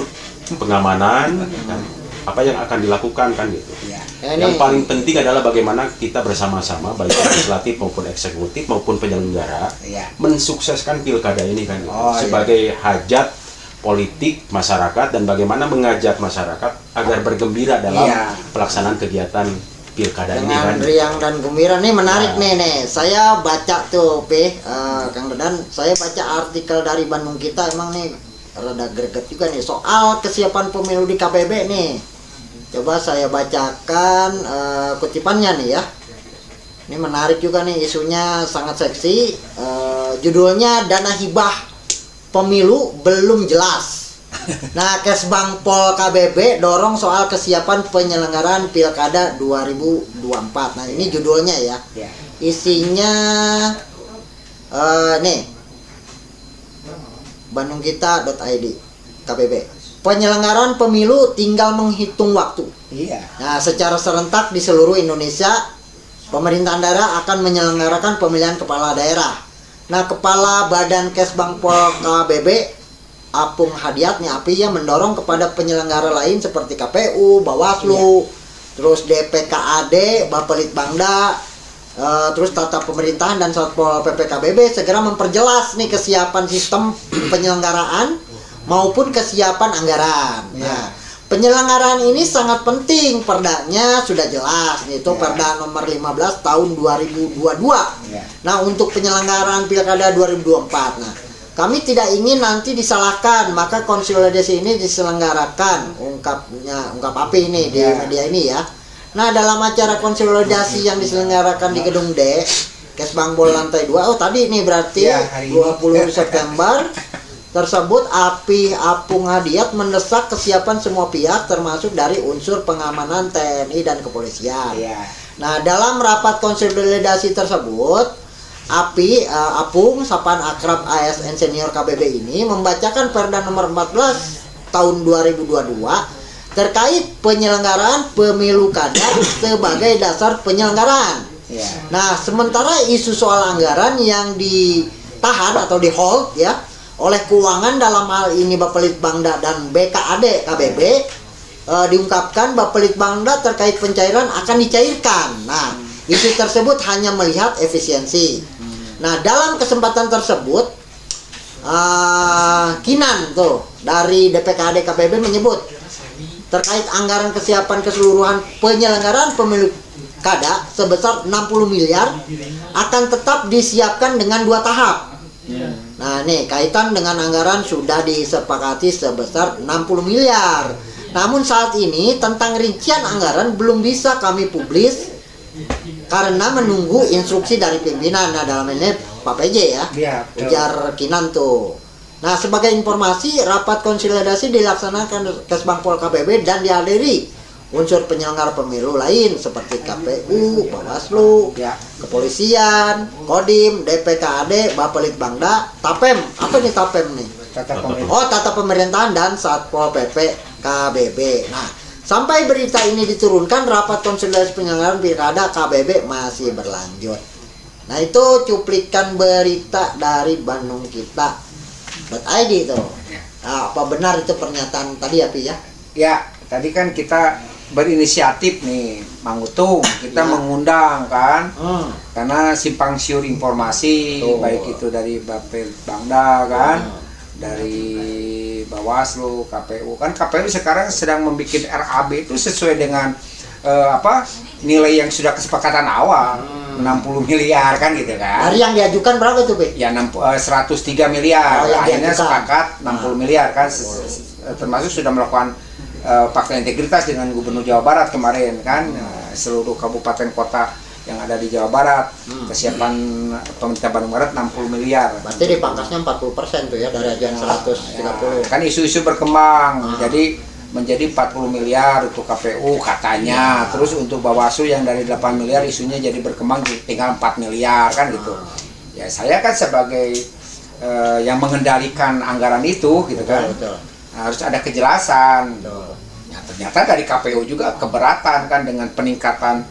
pengamanan kan, apa yang akan dilakukan kan gitu. Ya. Yang paling penting adalah bagaimana kita bersama-sama baik legislatif maupun eksekutif maupun penyelenggara mensukseskan pilkada ini kan gitu. Sebagai hajat politik masyarakat dan bagaimana mengajak masyarakat agar bergembira dalam pelaksanaan kegiatan pilkada ini kan. Dengan riang dan gembira nih menarik nih. Saya baca tuh Kang Dadan, saya baca artikel dari Bandung Kita emang nih rada greget juga nih soal kesiapan pemilu di KBB nih. Coba saya bacakan kutipannya nih ya. Ini menarik juga nih, isunya sangat seksi. Judulnya Dana Hibah Pemilu belum jelas. Nah, Kesbangpol KBB dorong soal kesiapan penyelenggaraan Pilkada 2024. Nah, ini judulnya ya. Isinya nih bandungkita.id KBB. Penyelenggaraan pemilu tinggal menghitung waktu. Nah, secara serentak di seluruh Indonesia, pemerintahan daerah akan menyelenggarakan pemilihan kepala daerah. Nah, Kepala Badan Kesbangpol KBB Apung Hadiat nih Api yang mendorong kepada penyelenggara lain seperti KPU, Bawaslu, terus DPKAD, Bapelitbangda, terus Tata Pemerintahan dan Satpol PP KBB segera memperjelas nih kesiapan sistem penyelenggaraan maupun kesiapan anggaran. Nah, penyelenggaraan ini sangat penting, perdanya sudah jelas, itu Perda nomor 15 tahun 2022. Nah, untuk penyelenggaraan Pilkada 2024. Nah, kami tidak ingin nanti disalahkan, maka konsolidasi ini diselenggarakan, ungkap Api ini di media ini ya. Nah, dalam acara konsolidasi yang diselenggarakan di Gedung D, Kesbangpol lantai 2, tadi ini berarti 20 September tersebut, Api Apung Hadiat mendesak kesiapan semua pihak termasuk dari unsur pengamanan TNI dan kepolisian. Nah, dalam rapat konsolidasi tersebut, Apung sapaan akrab ASN senior KBB ini membacakan Perda nomor 14 tahun 2022 terkait penyelenggaraan pemilu kada sebagai dasar penyelenggaraan. Nah, sementara isu soal anggaran yang ditahan atau di hold ya oleh keuangan dalam hal ini Bapelitbangda dan BKAD KBB, diungkapkan Bapelitbangda terkait pencairan akan dicairkan. Nah, isu tersebut hanya melihat efisiensi. Nah, dalam kesempatan tersebut Kinan tuh dari DPKAD KBB menyebut terkait anggaran kesiapan keseluruhan penyelenggaraan pemilu kada sebesar 60 miliar akan tetap disiapkan dengan 2 tahap. Nah, nih kaitan dengan anggaran sudah disepakati sebesar 60 miliar. Namun saat ini tentang rincian anggaran belum bisa kami publis karena menunggu instruksi dari pimpinan. Nah, dalam ini Pak PJ ya, ujar Kinan tuh. Nah, sebagai informasi, rapat konsolidasi dilaksanakan Kesbangpol KBB dan dihadiri unsur penyelenggara pemilu lain seperti KPU, Bawaslu, kepolisian, Kodim, DPKAD, Bapelitbangda, Tapem. Apa nih Tapem nih? Tata Pemerintahan dan Satpol PP KBB. Nah, sampai berita ini diturunkan, rapat konsolidasi penyelenggaraan Pilkada KBB masih berlanjut. Nah, itu cuplikan berita dari Bandung Kita.id itu. Nah, apa benar itu pernyataan tadi ya, Pi ya? Ya, tadi kan kita berinisiatif nih, Mang Utung, kita mengundang kan, karena simpang siur informasi, baik itu dari Bapelitbangda kan, dari Bawaslu, KPU kan. KPU sekarang sedang membuat RAB itu sesuai dengan nilai yang sudah kesepakatan awal, 60 miliar kan gitu kan. Dari yang diajukan berapa itu, Be? Ya 103 miliar, akhirnya sepakat 60 miliar kan, termasuk sudah melakukan fakta integritas dengan Gubernur Jawa Barat kemarin kan, seluruh kabupaten kota yang ada di Jawa Barat, kesiapan pemerintah Bandung Barat 60 miliar. Berarti dipangkasnya 40% tuh ya dari ajuan 130. Kan isu-isu berkembang, jadi menjadi 40 miliar untuk KPU katanya, terus untuk Bawaslu yang dari 8 miliar isunya jadi berkembang tinggal 4 miliar kan gitu. Ya saya kan sebagai yang mengendalikan anggaran itu gitu kan. Betul. harus ada kejelasan. Betul. Ya, ternyata dari KPU juga keberatan kan dengan peningkatan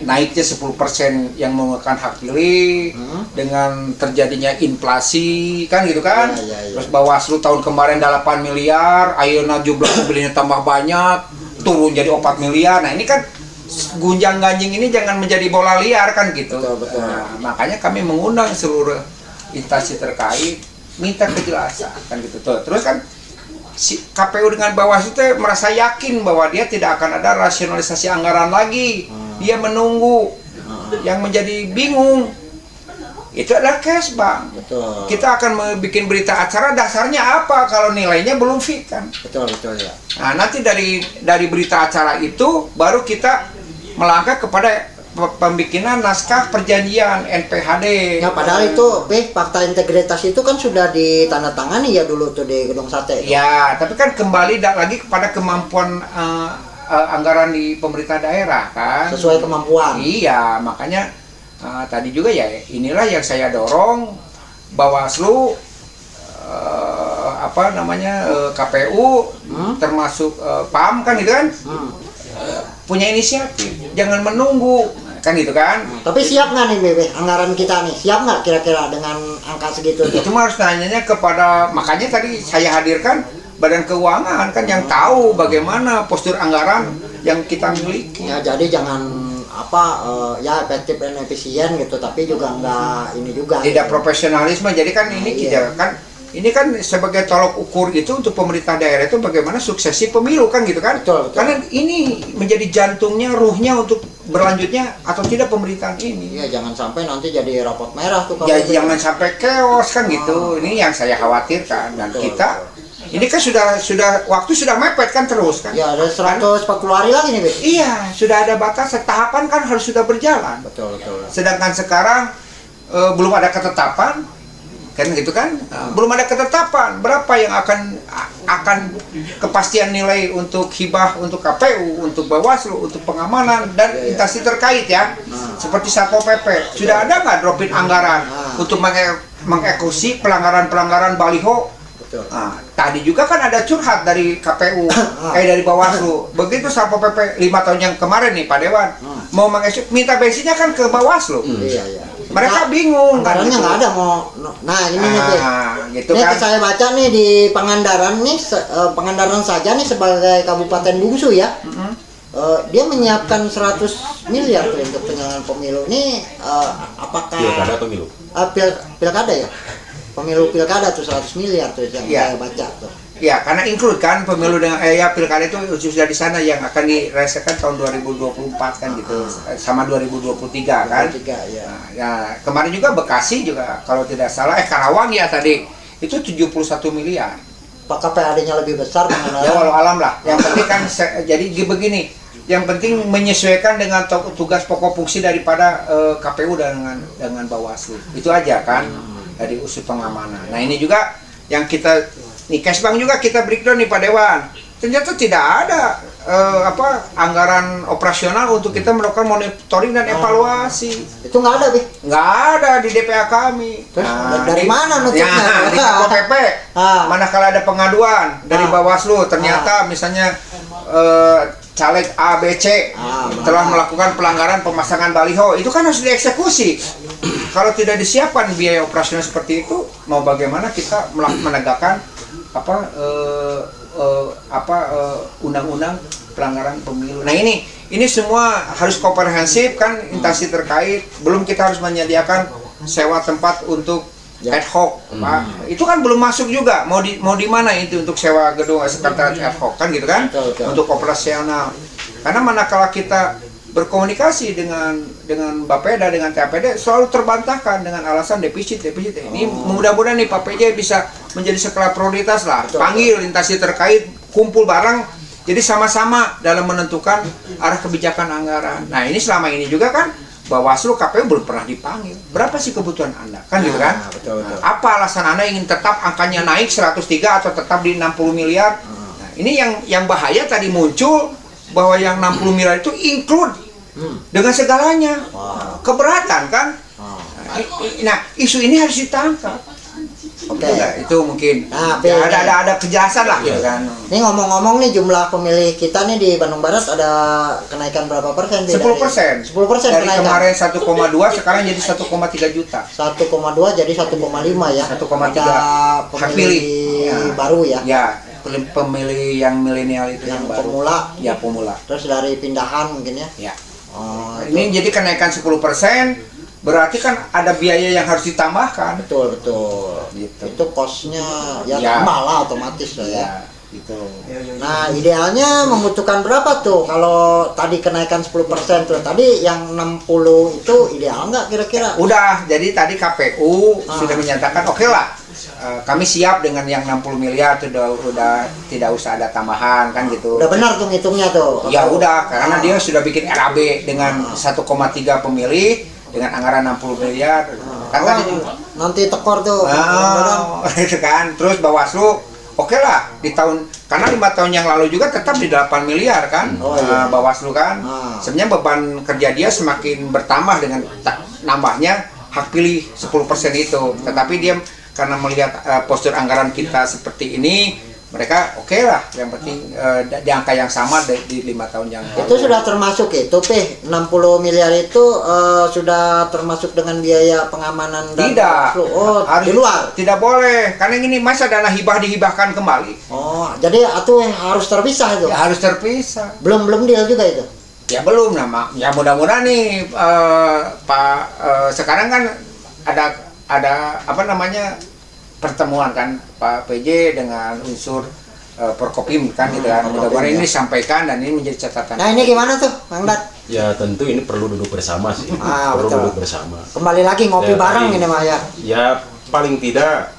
naiknya 10% yang menggunakan hak pilih, dengan terjadinya inflasi kan gitu kan. Ya. Terus Bawaslu tahun kemarin 8 miliar, ayeuna jumlah pemilihnya tambah banyak, turun jadi 4 miliar. Nah, ini kan gunjang-ganjing ini jangan menjadi bola liar kan gitu. Betul. Nah, makanya kami mengundang seluruh instansi terkait minta kejelasan kan gitu tuh. Terus kan si KPU dengan Bawaslu itu merasa yakin bahwa dia tidak akan ada rasionalisasi anggaran lagi. Dia menunggu. Yang menjadi bingung itu adalah cash, Bang. Betul. Kita akan bikin berita acara, dasarnya apa kalau nilainya belum fit kan? Betul ya. Nah, nanti dari berita acara itu baru kita melangkah kepada pembikinan naskah perjanjian NPHD. Ya padahal itu fakta integritas itu kan sudah ditandatangani ya dulu tuh di Gedung Sate. Ya, tapi kan kembali lagi kepada kemampuan anggaran di pemerintah daerah kan. Sesuai kemampuan. Iya, makanya tadi juga ya inilah yang saya dorong Bawaslu KPU termasuk PAM kan gitu kan. Punya inisiatif, jangan menunggu kan gitu kan. Tapi siap nggak nih Bebe, anggaran kita nih, siap nggak kira-kira dengan angka segitu? Itu mah harus nanyanya kepada, makanya tadi saya hadirkan Badan Keuangan kan yang tahu bagaimana postur anggaran yang kita miliki. Ya jadi jangan ya efektif dan efisien gitu, tapi juga nggak ini juga. Tidak profesionalisme, jadi kan ini kita kan. Ini kan sebagai tolok ukur itu untuk pemerintah daerah itu bagaimana suksesi pemilu kan gitu kan. Betul. Karena ini menjadi jantungnya, ruhnya untuk berlanjutnya atau tidak pemerintahan ini. Iya, jangan sampai nanti jadi rapot merah tuh. Ya, jangan sampai chaos kan gitu. Ini yang saya khawatirkan. Dan kita ini kan sudah waktu sudah mepet kan terus kan. Ya ada 140 hari lagi nih, Be. Iya, sudah ada batas, tahapan kan harus sudah berjalan. Betul. Sedangkan sekarang belum ada ketetapan kan gitu kan. Belum ada ketetapan berapa yang akan kepastian nilai untuk hibah untuk KPU, untuk Bawaslu, untuk pengamanan dan instansi terkait ya. Seperti Satpol PP. Sudah ada nggak dropin anggaran untuk mengeksekusi pelanggaran baliho? Betul. Nah, tadi juga kan ada curhat dari KPU, dari Bawaslu. Begitu Satpol PP 5 tahun yang kemarin nih Pak Dewan mau minta bensinnya kan ke Bawaslu. Iya. Mereka bingung kan. Anggarannya nggak ada mau. Nah ini nih, Be. Gitu Ini kan. saya baca nih di Pangandaran nih, Pangandaran saja nih sebagai kabupaten bungsu ya. Dia menyiapkan 100 miliar tuh untuk penyelenggaraan pemilu. Ini apakah Pilkada atau pemilu? Pilkada ya? Pemilu pilkada tuh 100 miliar tuh yang saya baca tuh. Ya, karena include kan pemilu dengan pilkada itu sudah di sana yang akan direalisasikan tahun 2024 kan gitu. Sama 2023 kan. 2023 ya. Nah, ya, kemarin juga Bekasi juga kalau tidak salah Karawang ya tadi itu 71 miliar. Apakah PAD-nya lebih besar mengenai? Ya walau alam lah. Yang penting kan jadi begini. Yang penting menyesuaikan dengan tugas pokok fungsi daripada KPU dengan Bawaslu. Itu aja kan dari usul pengamanan. Nah, ini juga yang kita nih Kesbang juga kita breakdown nih Pak Dewan. Ternyata tidak ada anggaran operasional untuk kita melakukan monitoring dan evaluasi. Itu nggak ada, Bi. Nggak ada di DPA kami. Terus dari mana nutupnya? Di Satpol PP. Manakala ada pengaduan dari Bawaslu, ternyata misalnya caleg A, B, C telah melakukan pelanggaran pemasangan baliho, itu kan harus dieksekusi. Kalau tidak disiapkan biaya operasional seperti itu, mau bagaimana kita menegakkan undang-undang pelanggaran pemilu. Nah ini semua harus komprehensif kan instansi terkait. Belum kita harus menyediakan sewa tempat untuk ad hoc, Pak. Itu kan belum masuk juga. Mau di mana itu untuk sewa gedung sekretariat ad hoc kan gitu kan? Betul. Untuk operasional. Karena manakala kita berkomunikasi dengan Bapeda, dengan TAPD selalu terbantahkan dengan alasan defisit. Ini mudah-mudahan nih Pak PJ bisa menjadi skala prioritas lah. Panggil instansi terkait, kumpul bareng, jadi sama-sama dalam menentukan arah kebijakan anggaran. Nah ini selama ini juga kan Bawaslu, KPU belum pernah dipanggil. Berapa sih kebutuhan Anda? Kan gitu kan? Betul. Apa alasan Anda ingin tetap angkanya naik 103 atau tetap di 60 miliar? Nah, ini yang bahaya tadi muncul bahwa yang 60 miliar itu include dengan segalanya. Keberatan kan? Nah, isu ini harus ditangkap Oke. Itu mungkin Nah, ya, ada kejelasan lah gitu kan. Ini ngomong-ngomong nih, jumlah pemilih kita nih di Bandung Barat ada kenaikan berapa persen? 10%. 10% Dari kenaikan. kemarin 1,2 sekarang jadi 1,3 juta. 1,2 jadi 1,5 ya. 1,3. Ada Hak pemilih pilih. Ya. baru ya. Ya, pemilih yang milenial itu Yang yang baru. pemula. Ya, pemula. Terus dari pindahan mungkin ya. Ya. Oh, Ini jadi kenaikan 10%, berarti kan ada biaya yang harus ditambahkan. betul betul. Gitu. Itu kosnya ya, Ya. tambah lah otomatis lah ya. Ya, gitu. Nah, idealnya membutuhkan berapa tuh? Kalau tadi kenaikan 10% tuh, tadi yang 60 itu ideal nggak kira-kira? Udah, jadi tadi KPU Ah. sudah menyatakan oke lah. Kami siap dengan yang 60 miliar itu udah tidak usah ada tambahan kan gitu. Udah benar tuh ngitungnya tuh. Ya udah, karena Ah. dia sudah bikin RAB dengan 1,3 pemilih dengan anggaran 60 miliar. Kan tadi juga. Nanti tekor tuh. mudah-mudahan. Itu kan. Terus Bawaslu oke lah di tahun, karena 5 tahun yang lalu juga tetap di 8 miliar kan. Oh, iya. Bawaslu kan. Ah. Sebenarnya beban kerja dia semakin bertambah dengan nambahnya hak pilih 10% itu. Tetapi dia karena melihat postur anggaran kita seperti ini, mereka oke lah, yang penting di angka yang sama di 5 tahun yang lalu. Itu sudah termasuk itu, Pih. 60 miliar itu sudah termasuk dengan biaya pengamanan dan Tidak. Bawaslu. Oh, Harus di luar. Tidak boleh, karena ini masa dana hibah dihibahkan kembali. Oh, jadi atuh harus terpisah itu. Ya harus terpisah. Belum deal juga itu. Ya belum nama. Ya mudah-mudahan nih Pak sekarang kan ada apa namanya pertemuan kan Pak PJ dengan unsur Forkopim kan gitu kan. Mudah-mudahan ini disampaikan dan ini menjadi catatan. Nah, ini gimana tuh, Bang Dat? Ya tentu ini perlu duduk bersama sih, perlu betul. duduk bersama. Kembali lagi ngopi Ya, bareng tadi- ini mah ya. Ya paling tidak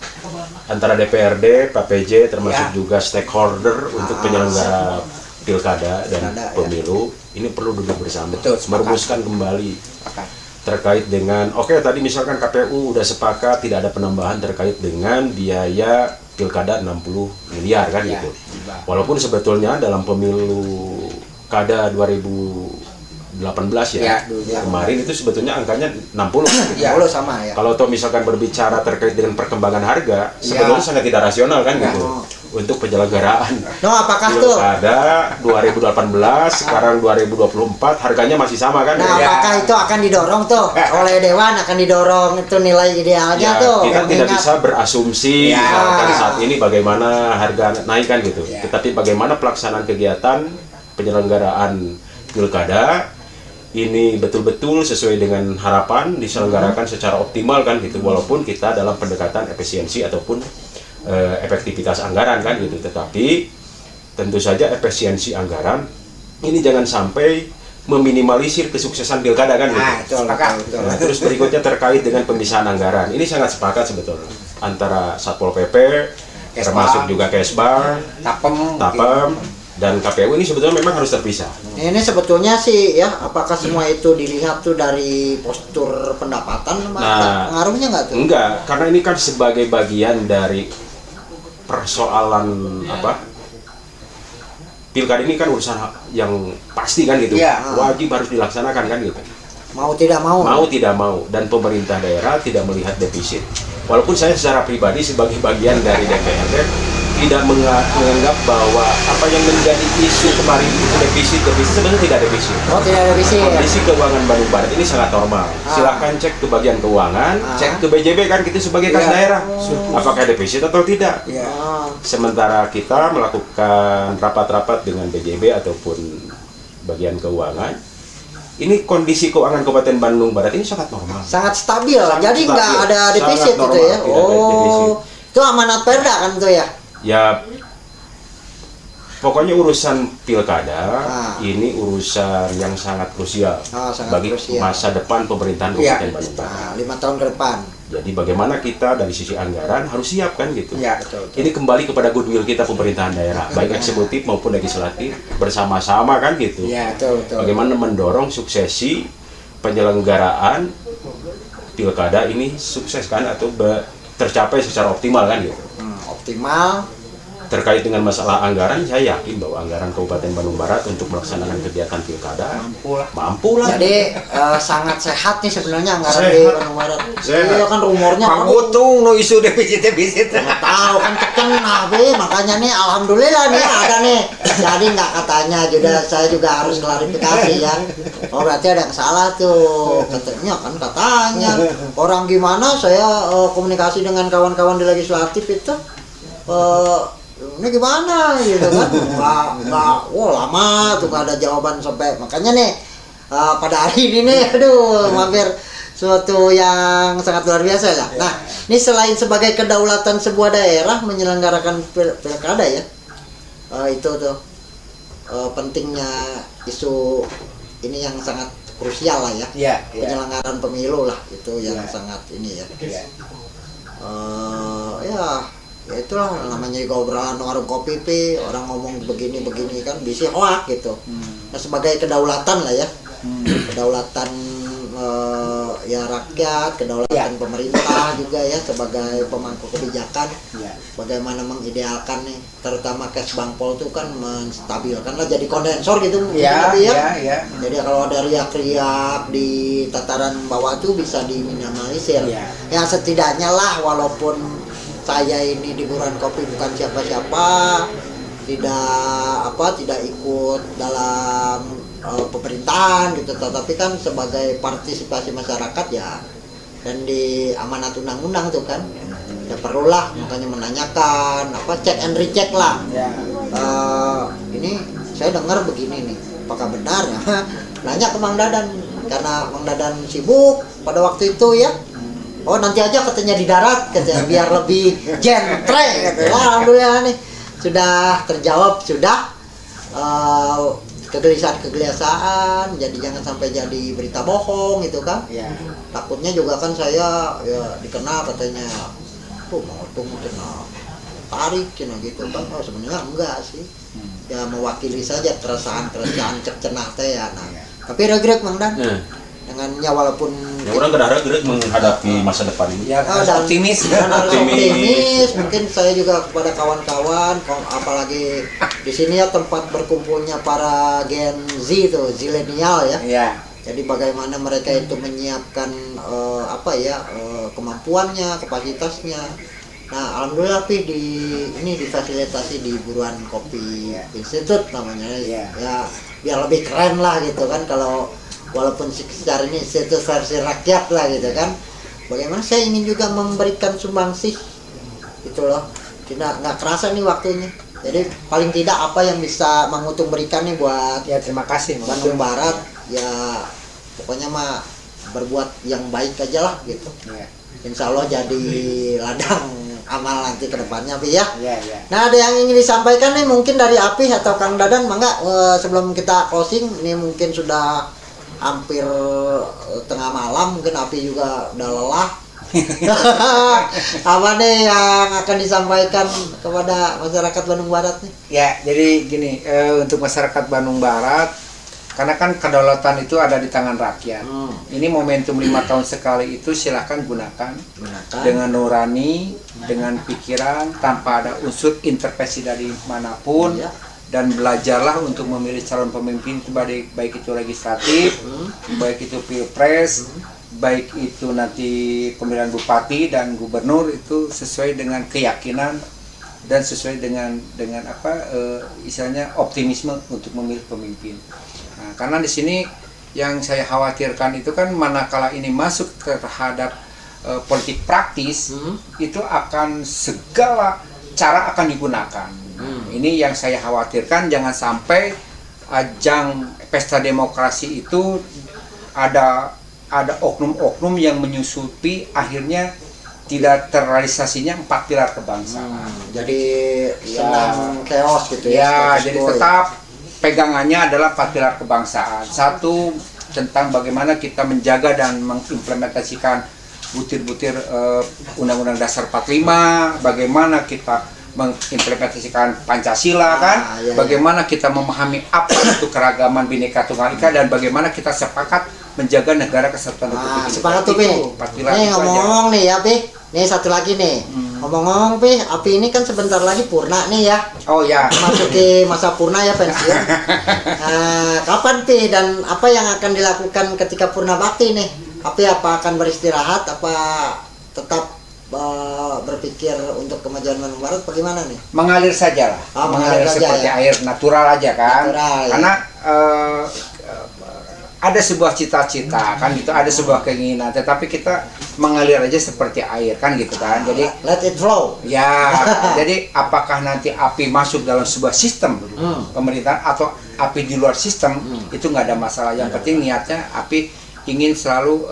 antara DPRD, Pak PJ termasuk Ya. juga stakeholder untuk penyelenggara pilkada dan Pilkada, ya. pemilu ini perlu duduk bersama, Betul, sepakat. merumuskan kembali Sepakat. terkait dengan tadi misalkan KPU udah sepakat tidak ada penambahan terkait dengan biaya pilkada 60 miliar kan Ya, gitu. iya. Walaupun sebetulnya dalam pemilu kada 2018 Ya, kemarin itu sebetulnya angkanya 60 kan gitu. Ya. Dulu sama ya. Kalau toh misalkan berbicara terkait dengan perkembangan harga, Ya. sebetulnya sangat tidak rasional kan Ya. gitu. Untuk penyelenggaraan No, apakah tuh? pilkada 2018 sekarang 2024 harganya masih sama kan? Nah, gitu. apakah itu akan didorong tuh oleh Dewan, akan didorong itu nilai idealnya Ya, tuh? kita tidak Mengingat- bisa berasumsi Ya. misalkan saat ini bagaimana harga naik kan gitu. Ya. Tetapi bagaimana pelaksanaan kegiatan penyelenggaraan pilkada ini betul-betul sesuai dengan harapan diselenggarakan secara optimal kan gitu. Walaupun kita dalam pendekatan efisiensi ataupun efektivitas anggaran kan gitu. Tetapi tentu saja efisiensi anggaran ini jangan sampai meminimalisir kesuksesan pilkada kan gitu. Nah, itu sepakat. Nah, terus berikutnya terkait dengan pemisahan anggaran. Ini sangat sepakat sebetulnya antara Satpol PP, Kesbang, termasuk juga Kesbang, Tapem, dan KPU ini sebetulnya memang harus terpisah. Ini sebetulnya sih ya, apakah semua itu dilihat tuh dari postur pendapatan? Nah, ngaruhnya nggak tuh? Enggak, karena ini kan sebagai bagian dari persoalan pilkada ini kan urusan yang pasti kan gitu. Iya. Wajib harus dilaksanakan kan gitu. Mau tidak mau? Mau tidak mau, dan pemerintah daerah tidak melihat defisit. Walaupun saya secara pribadi sebagai bagian dari DPRD tidak menganggap bahwa apa yang menjadi isu kemarin itu defisit sebenarnya tidak defisit. Oh, tidak ada visi. Kondisi keuangan Bandung Barat ini sangat normal. Silahkan cek ke bagian keuangan, cek ke BJB kan kita sebagai kas Iya. daerah, apakah defisit atau tidak. Ya. Oh, Sementara kita melakukan rapat-rapat dengan BJB ataupun bagian keuangan, ini kondisi keuangan Kabupaten Bandung Barat ini sangat normal. sangat stabil. Sangat Jadi stabil. nggak ada defisit Sangat gitu ya? normal, tidak ada defisit. Oh, itu amanat Perda kan tuh ya? Ya, pokoknya urusan pilkada ini urusan yang sangat krusial Sangat bagi krusial. masa depan pemerintahan Iya. Kabupaten Bandung Barat. Nah, 5 tahun ke depan. Jadi bagaimana kita dari sisi anggaran harus siap kan gitu. Ya. Betul. Ini kembali kepada goodwill kita pemerintahan daerah, baik eksekutif maupun legislatif bersama-sama kan gitu. Ya. Betul. Bagaimana mendorong suksesi penyelenggaraan pilkada ini sukses kan atau tercapai secara optimal kan gitu. Optimal, terkait dengan masalah anggaran, saya yakin bahwa anggaran Kabupaten Bandung Barat untuk melaksanakan kegiatan pilkada mampu lah. Jadi sangat sehat nih sebenarnya anggaran di Bandung Barat. Iya kan rumornya Pangutung no isu defisit. nggak tahu kan kena be, makanya nih alhamdulillah nih ada nih. Jadi nggak katanya juga, saya juga harus klarifikasi ya. Oh berarti ada yang salah tuh katanya orang gimana saya komunikasi dengan kawan-kawan di legislatif itu ini gimana gitu kan, nggak lama tuh nggak ada jawaban sampai makanya nih pada hari ini nih aduh mampir suatu yang sangat luar biasa ya. Nah ini selain sebagai kedaulatan sebuah daerah menyelenggarakan pilkada ya, itu tuh pentingnya isu ini yang sangat krusial lah ya, penyelenggaraan pemilu lah itu yang sangat ini ya. Ya itulah namanya juga obrolan warung kopi orang ngomong begini kan bisa hoak gitu. Nah sebagai kedaulatan lah ya, kedaulatan ya rakyat, kedaulatan pemerintah juga ya sebagai pemangku kebijakan, bagaimana mengidealkan nih terutama cash bangpol itu kan menstabilkan lah jadi kondensor gitu ya. Jadi kalau ada riak-riak di tataran bawah tuh bisa diminimalisir ya setidaknya lah, walaupun saya ini di Buruan Kopi bukan siapa-siapa, tidak ikut dalam pemerintahan gitu, tetapi kan sebagai partisipasi masyarakat ya, dan di amanat undang-undang tuh kan ya perlulah makanya menanyakan cek and recheck lah. Ini saya dengar begini nih, apakah benar ya? Nanya ke Mang Dadan karena Mang Dadan sibuk pada waktu itu ya. Oh nanti aja katanya di darat katanya biar lebih gentre gitu. Alhamdulillah nih sudah terjawab sudah kegelisahan jadi jangan sampai jadi berita bohong gitu kan. Takutnya juga kan saya ya dikenal katanya mau kena tarik gitu kan. Oh sebenarnya enggak sih, ya mewakili saja keresahan cenah teh ya. Nah tapi regrek Mang Dan dengannya walaupun ya orang gerak menghadapi masa depan ini ya harus optimis mungkin saya juga kepada kawan-kawan apalagi di sini ya tempat berkumpulnya para Gen Z itu zilenial ya. Jadi bagaimana mereka itu menyiapkan kemampuannya, kapasitasnya. Nah alhamdulillah difasilitasi di Buruan Kopi Institute namanya ya biar lebih keren lah gitu kan, kalau walaupun secara ini itu versi rakyat lah gitu kan. Bagaimana saya ingin juga memberikan sumbangsih gitu loh, nggak kerasa nih waktunya. Jadi paling tidak apa yang bisa Mang Utung berikan nih buat terima kasih Bandung Barat ya, pokoknya mah berbuat yang baik aja lah gitu. Insya Allah jadi ladang amal nanti ke depannya Pi ya. Nah ada yang ingin disampaikan nih mungkin dari Api atau Kang Dadan, mangga sebelum kita closing ini mungkin sudah hampir tengah malam, mungkin Api juga udah lelah. Apa nih yang akan disampaikan kepada masyarakat Bandung Barat nih? Ya jadi gini, untuk masyarakat Bandung Barat karena kan kedaulatan itu ada di tangan rakyat. Ini momentum 5 tahun sekali itu silahkan gunakan dengan nurani, dengan pikiran tanpa ada unsur intervensi dari manapun. Dan belajarlah untuk memilih calon pemimpin itu baik itu legislatif, baik itu pilpres, baik itu nanti pemilihan bupati dan gubernur itu sesuai dengan keyakinan dan sesuai dengan istilahnya optimisme untuk memilih pemimpin. Nah, karena di sini yang saya khawatirkan itu kan manakala ini masuk terhadap politik praktis itu akan segala cara akan digunakan. Ini yang saya khawatirkan, jangan sampai ajang pesta demokrasi itu ada oknum-oknum yang menyusupi akhirnya tidak terrealisasinya 4 pilar kebangsaan. Jadi senang chaos gitu ya. Jadi tetap pegangannya adalah 4 pilar kebangsaan. Satu tentang bagaimana kita menjaga dan mengimplementasikan butir-butir Undang-Undang Dasar 45, bagaimana kita mengimplementasikan Pancasila kan, bagaimana kita memahami apa itu keragaman Bhinneka Tunggal Ika dan bagaimana kita sepakat menjaga negara kesatuan Republik Indonesia. Sepakat tuh Pi. Nih ngomong-ngomong nih ya Pi, nih satu lagi nih. Ngomong-ngomong, Pi, Api ini kan sebentar lagi purna nih ya. Oh ya. Memasuki masa purna ya, pensiun. Kapan, Pi, dan apa yang akan dilakukan ketika purna bakti nih? Api apa akan beristirahat, apa tetap berpikir untuk kemajuan Bandung Barat, bagaimana nih? Mengalir saja lah. Mengalir saja, seperti ya? air natural aja kan. Natural, ya. Karena ada sebuah cita-cita kan gitu, ada sebuah keinginan, tetapi kita mengalir aja seperti air kan gitu kan. Jadi Let it flow. ya, jadi apakah nanti Api masuk dalam sebuah sistem pemerintahan atau Api di luar sistem, itu nggak ada masalah. Yang penting niatnya Api ingin selalu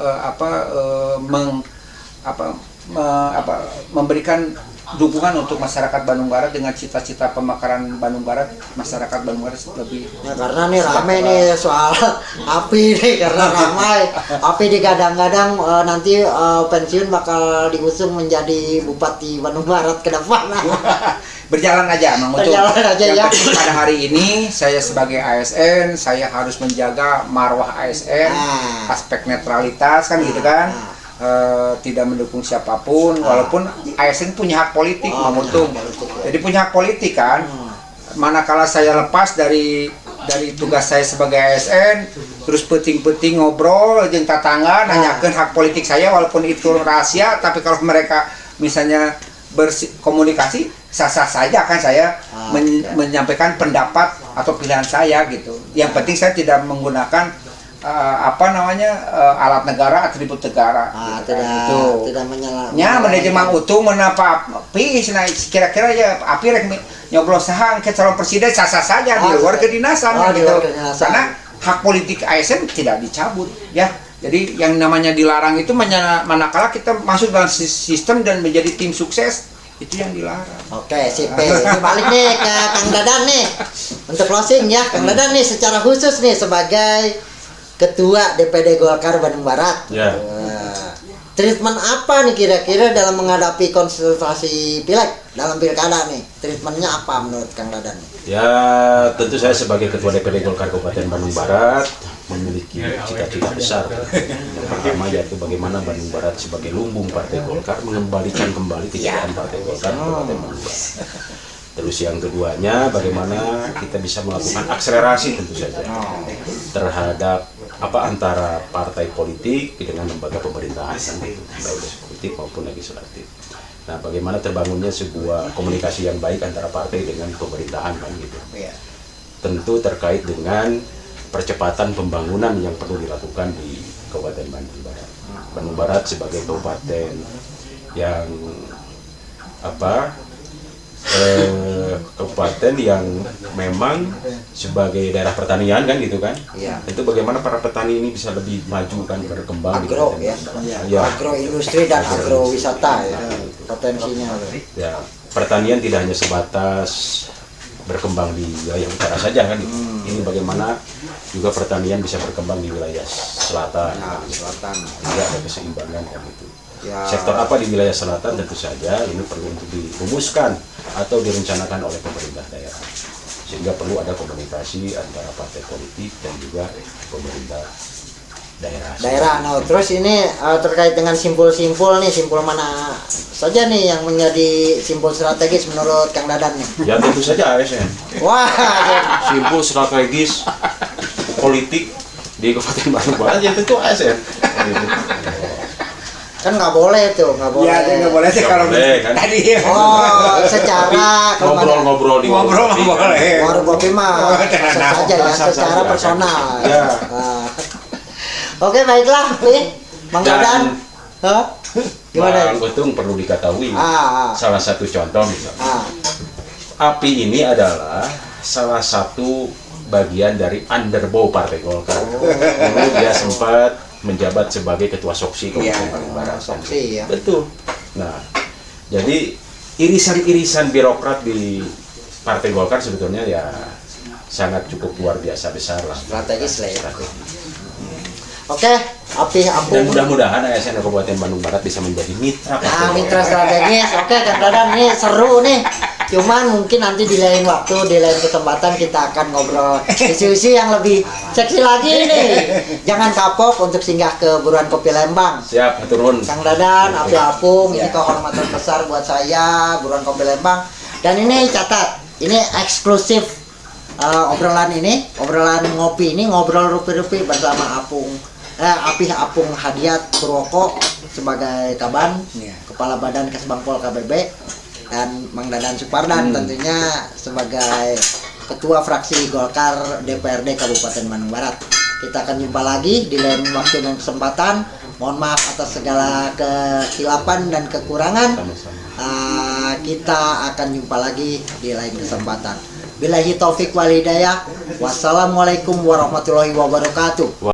memberikan dukungan untuk masyarakat Bandung Barat dengan cita-cita pemekaran Bandung Barat, masyarakat Bandung Barat lebih. Nah, karena nih rame nih soal Api nih, karena ramai. Api digadang-gadang nanti pensiun bakal diusung menjadi Bupati Bandung Barat ke depan. Berjalan aja, Mang Utung. Berjalan aja ya. Yang penting pada hari ini saya sebagai ASN, saya harus menjaga marwah ASN, aspek netralitas kan gitu kan. Tidak mendukung siapapun, walaupun ASN punya hak politik, Mang Utung. Jadi punya hak politik kan. Manakala saya lepas dari tugas saya sebagai ASN, terus peting-peting ngobrol jeung tatangga nanyakeun hak politik saya, walaupun itu rahasia, tapi kalau mereka misalnya berkomunikasi, sah-sah saja kan saya menyampaikan pendapat atau pilihan saya gitu. Yang penting saya tidak menggunakan alat negara, atribut negara. Tidak menyalahkan. Ya, manajemen Mang Utung menapa pis nah kira-kira ya Api rek nyoblos sahang ke calon presiden sah-sah saja di luar kedinasan gitu. Karena hak politik ASN tidak dicabut ya. Jadi yang namanya dilarang itu manakala kita masuk dalam sistem dan menjadi tim sukses, itu yang dilarang. Oke, sip. Ini balik nih ke Kang Dadan nih. Untuk closing ya, Kang Dadan nih secara khusus nih sebagai Ketua DPD Golkar Bandung Barat. Ya. Treatment apa nih kira-kira dalam menghadapi konsultasi pileg dalam pilkada nih? Treatmentnya apa menurut Kang Dadan? Ya, tentu saya sebagai Ketua DPD Golkar Kabupaten Bandung Barat memiliki cita-cita besar. Yang pertama yaitu bagaimana Bandung Barat sebagai lumbung Partai Golkar mengembalikan kembali kejayaan Partai Golkar Kabupaten Bandung Barat. Terus yang keduanya bagaimana kita bisa melakukan akselerasi tentu saja terhadap antara partai politik dengan lembaga pemerintahan baik eksekutif maupun legislatif. Nah, bagaimana terbangunnya sebuah komunikasi yang baik antara partai dengan pemerintahan kan gitu. Tentu terkait dengan percepatan pembangunan yang perlu dilakukan di Kabupaten Bandung Barat. Bandung Barat sebagai kabupaten yang kabupaten yang memang sebagai daerah pertanian kan gitu kan. Itu bagaimana para petani ini bisa lebih maju kan, berkembang agro ya. Agro industri dan agro wisata ya potensinya. Ya, pertanian tidak hanya sebatas berkembang di wilayah utara saja kan gitu. Ini bagaimana juga pertanian bisa berkembang di wilayah selatan. Juga ada keseimbangan kan gitu. Sektor apa di wilayah selatan tentu saja ini perlu untuk dirumuskan atau direncanakan oleh pemerintah daerah, sehingga perlu ada komunikasi antara partai politik dan juga pemerintah daerah. Nah, terus ini terkait dengan simpul-simpul nih, simpul mana saja nih yang menjadi simpul strategis menurut Kang Dadan nih? Ya tentu saja ASN. Wah, simpul strategis politik di Kabupaten Bandung Barat ya tentu ASN. Kan nggak boleh tuh, nggak boleh. Ya, nggak boleh sih kalau kan. tadi. Secara ngobrol di ngobrol boleh. Warung kopi mah saja ya, secara personal. Ya. Oke, baiklah, Mang Dadan. Gimana? Bang Utung perlu diketahui. Salah satu contoh misalnya. Api ini adalah salah satu bagian dari underbow Partai Golkar. Dulu dia sempat menjabat sebagai ketua Soksi Kabupaten Bandung Barat. Soksi ya. Betul. Nah, jadi irisan-irisan birokrat di Partai Golkar sebetulnya ya sangat cukup luar biasa besar lah. Strategis lah ya. Oke, Api Dan mudah-mudahan ASN Kabupaten Bandung Barat bisa menjadi mitra Partai mitra strategis. Oke, Kang Dadan nih seru nih. Cuman mungkin nanti di lain waktu, di lain kesempatan kita akan ngobrol isu-isu yang lebih seksi lagi nih. Jangan kapok untuk singgah ke Buruan Kopi Lembang. Siap, turun. Kang Dadan, Api Apung, ini kehormatan besar buat saya, Buruan Kopi Lembang. Dan ini catat, ini eksklusif obrolan ngopi ini, ngobrol rupi-rupi bersama Api Apung Hadiat Purwoko sebagai Kaban, Kepala Badan Kesbangpol KBB, dan Mang Dadan Supardan tentunya sebagai Ketua Fraksi Golkar DPRD Kabupaten Bandung Barat. Kita akan jumpa lagi di lain waktu dan kesempatan. Mohon maaf atas segala kehilapan dan kekurangan. Kita akan jumpa lagi di lain kesempatan. Billahi taufik wal hidayah. Wassalamualaikum warahmatullahi wabarakatuh.